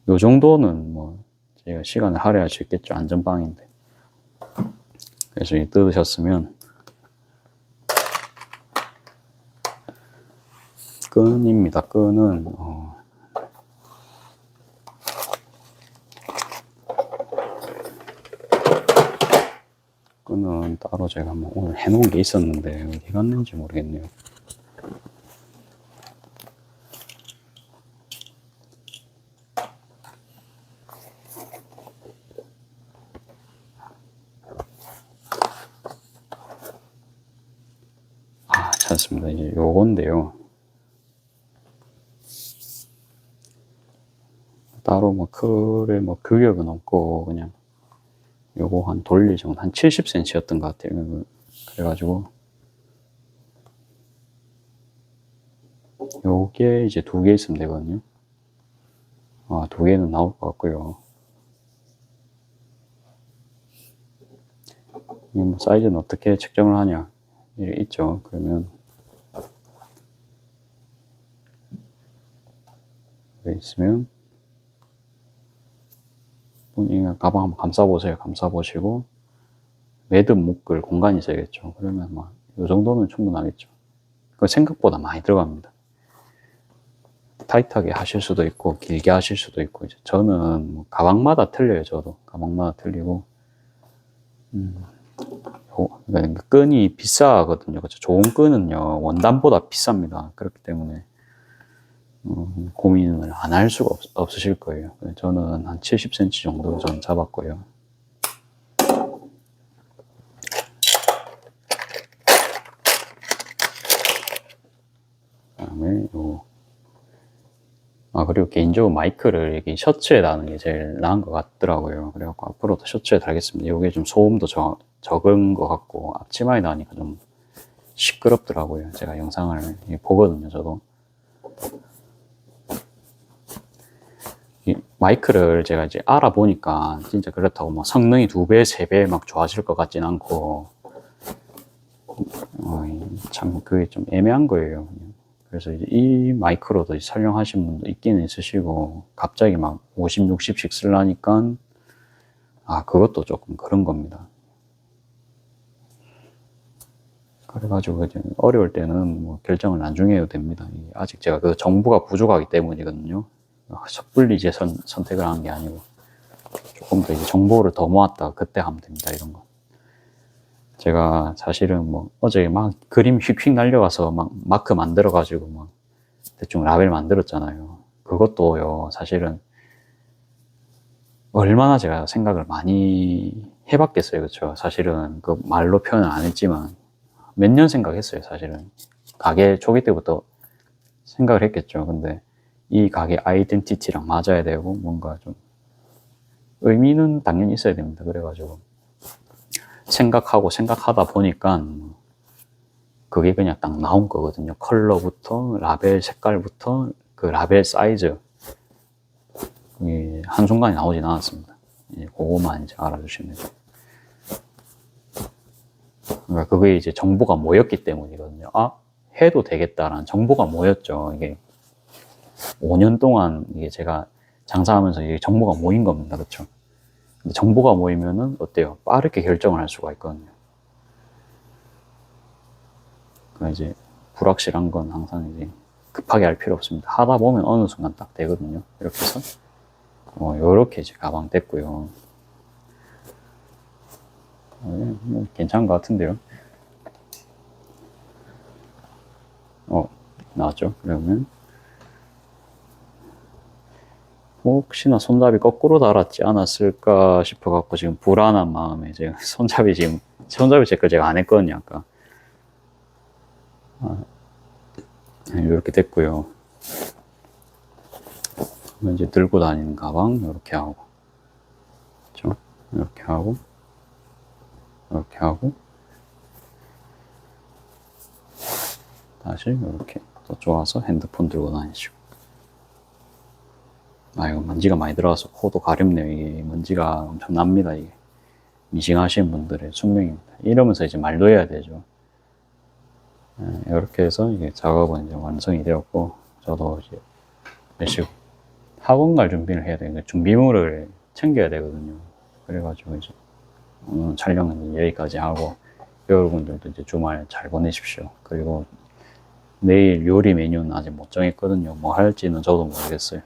요 정도는 뭐 제가 시간을 할애할 수 있겠죠. 안전빵인데. 그래서 이 뜯으셨으면 끈입니다. 끈은 끈은 따로 제가 뭐 오늘 해놓은 게 있었는데 어디 갔는지 모르겠네요. 찾았습니다. 이제 요건데요. 따로 뭐 크게 뭐 규격은 없고 그냥 요거 한 돌리 정도 한 70cm였던 것 같아요. 그래가지고 요게 이제 2개 있으면 되거든요. 2개는 나올 것 같고요. 이 뭐 사이즈는 어떻게 측정을 하냐 있죠. 그러면 여기 있으면 가방 한번 감싸보세요. 감싸보시고 매듭 묶을 공간이 있어야겠죠. 그러면 막 이 정도면 충분하겠죠. 그 생각보다 많이 들어갑니다. 타이트하게 하실 수도 있고 길게 하실 수도 있고 이제 저는 뭐 가방마다 틀려요. 저도 가방마다 틀리고 그러니까 끈이 비싸거든요. 그렇죠? 좋은 끈은요 원단보다 비쌉니다. 그렇기 때문에 고민을 안 할 수가 없으실 거예요. 저는 한 70cm 정도 전 잡았고요. 그다음에 그리고 개인적으로 마이크를 여기 셔츠에 다는 게 제일 나은 것 같더라고요. 그래갖고 앞으로도 셔츠에 달겠습니다. 이게 좀 소음도 적은 것 같고 앞치마에 다니까 좀 시끄럽더라고요. 제가 영상을 보거든요. 저도 이 마이크를 제가 이제 알아보니까 진짜 그렇다고 뭐 성능이 2배, 3배 막 좋아질 것 같진 않고 참 그게 좀 애매한 거예요. 그래서 이제 이 마이크로도 촬영하신 분도 있기는 있으시고 갑자기 막 50, 60씩 쓰려니까 그것도 조금 그런 겁니다. 그래가지고 이제 어려울 때는 뭐 결정을 나중에 해도 됩니다. 이게 아직 제가 그 정보가 부족하기 때문이거든요. 섣불리 이제 선택을 한 게 아니고 조금 더 이제 정보를 더 모았다가 그때 하면 됩니다. 이런 거. 제가 사실은 뭐 어제 막 그림 휙휙 날려가서 막 마크 만들어가지고 막 대충 라벨 만들었잖아요. 그것도요, 사실은 얼마나 제가 생각을 많이 해봤겠어요. 그쵸? 사실은 그 말로 표현을 안 했지만 몇 년 생각했어요. 사실은 가게 초기 때부터 생각을 했겠죠. 근데 이 가게 아이덴티티랑 맞아야 되고 뭔가 좀 의미는 당연히 있어야 됩니다. 그래가지고 생각하고 생각하다 보니까 그게 그냥 딱 나온 거거든요. 컬러부터 라벨 색깔부터 그 라벨 사이즈 한순간에 나오진 않았습니다. 그거만 이제 알아주시면 돼요. 그러니까 그게 이제 정보가 모였기 때문이거든요. 아, 해도 되겠다라는 정보가 모였죠. 이게 5년 동안 이게 제가 장사하면서 이게 정보가 모인 겁니다. 그렇죠? 근데 정보가 모이면은 어때요? 빠르게 결정을 할 수가 있거든요. 그러니까 이제 불확실한 건 항상 이제 급하게 할 필요 없습니다. 하다 보면 어느 순간 딱 되거든요. 이렇게 해서 요렇게 이제 가방 됐고요. 뭐 괜찮은 것 같은데요. 나왔죠. 그러면 혹시나 손잡이 거꾸로 달았지 않았을까 싶어 갖고 지금 불안한 마음에 제가 손잡이 체크 제가 안 했거든요. 아까 이렇게 됐고요. 그러면 이제 들고 다니는 가방 이렇게 하고, 그렇죠? 이렇게 하고, 이렇게 하고, 다시 이렇게 또 좋아서 핸드폰 들고 다니시고. 이거 먼지가 많이 들어가서 코도 가렵네요. 이게 먼지가 엄청 납니다. 이게 미싱하시는 분들의 숙명입니다. 이러면서 이제 말도 해야 되죠. 이렇게 해서 이게 작업은 이제 완성이 되었고, 저도 이제 몇시고 학원 갈 준비를 해야 되는데 준비물을 챙겨야 되거든요. 그래가지고 이제 오늘 촬영은 여기까지 하고, 여러분들도 이제 주말 잘 보내십시오. 그리고 내일 요리 메뉴는 아직 못 정했거든요. 뭐 할지는 저도 모르겠어요.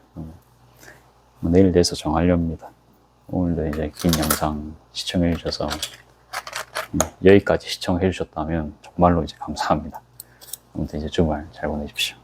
내일 돼서 정하렵니다. 오늘도 이제 긴 영상 시청해 주셔서 여기까지 시청해 주셨다면 정말로 이제 감사합니다. 아무튼 이제 주말 잘 보내십시오.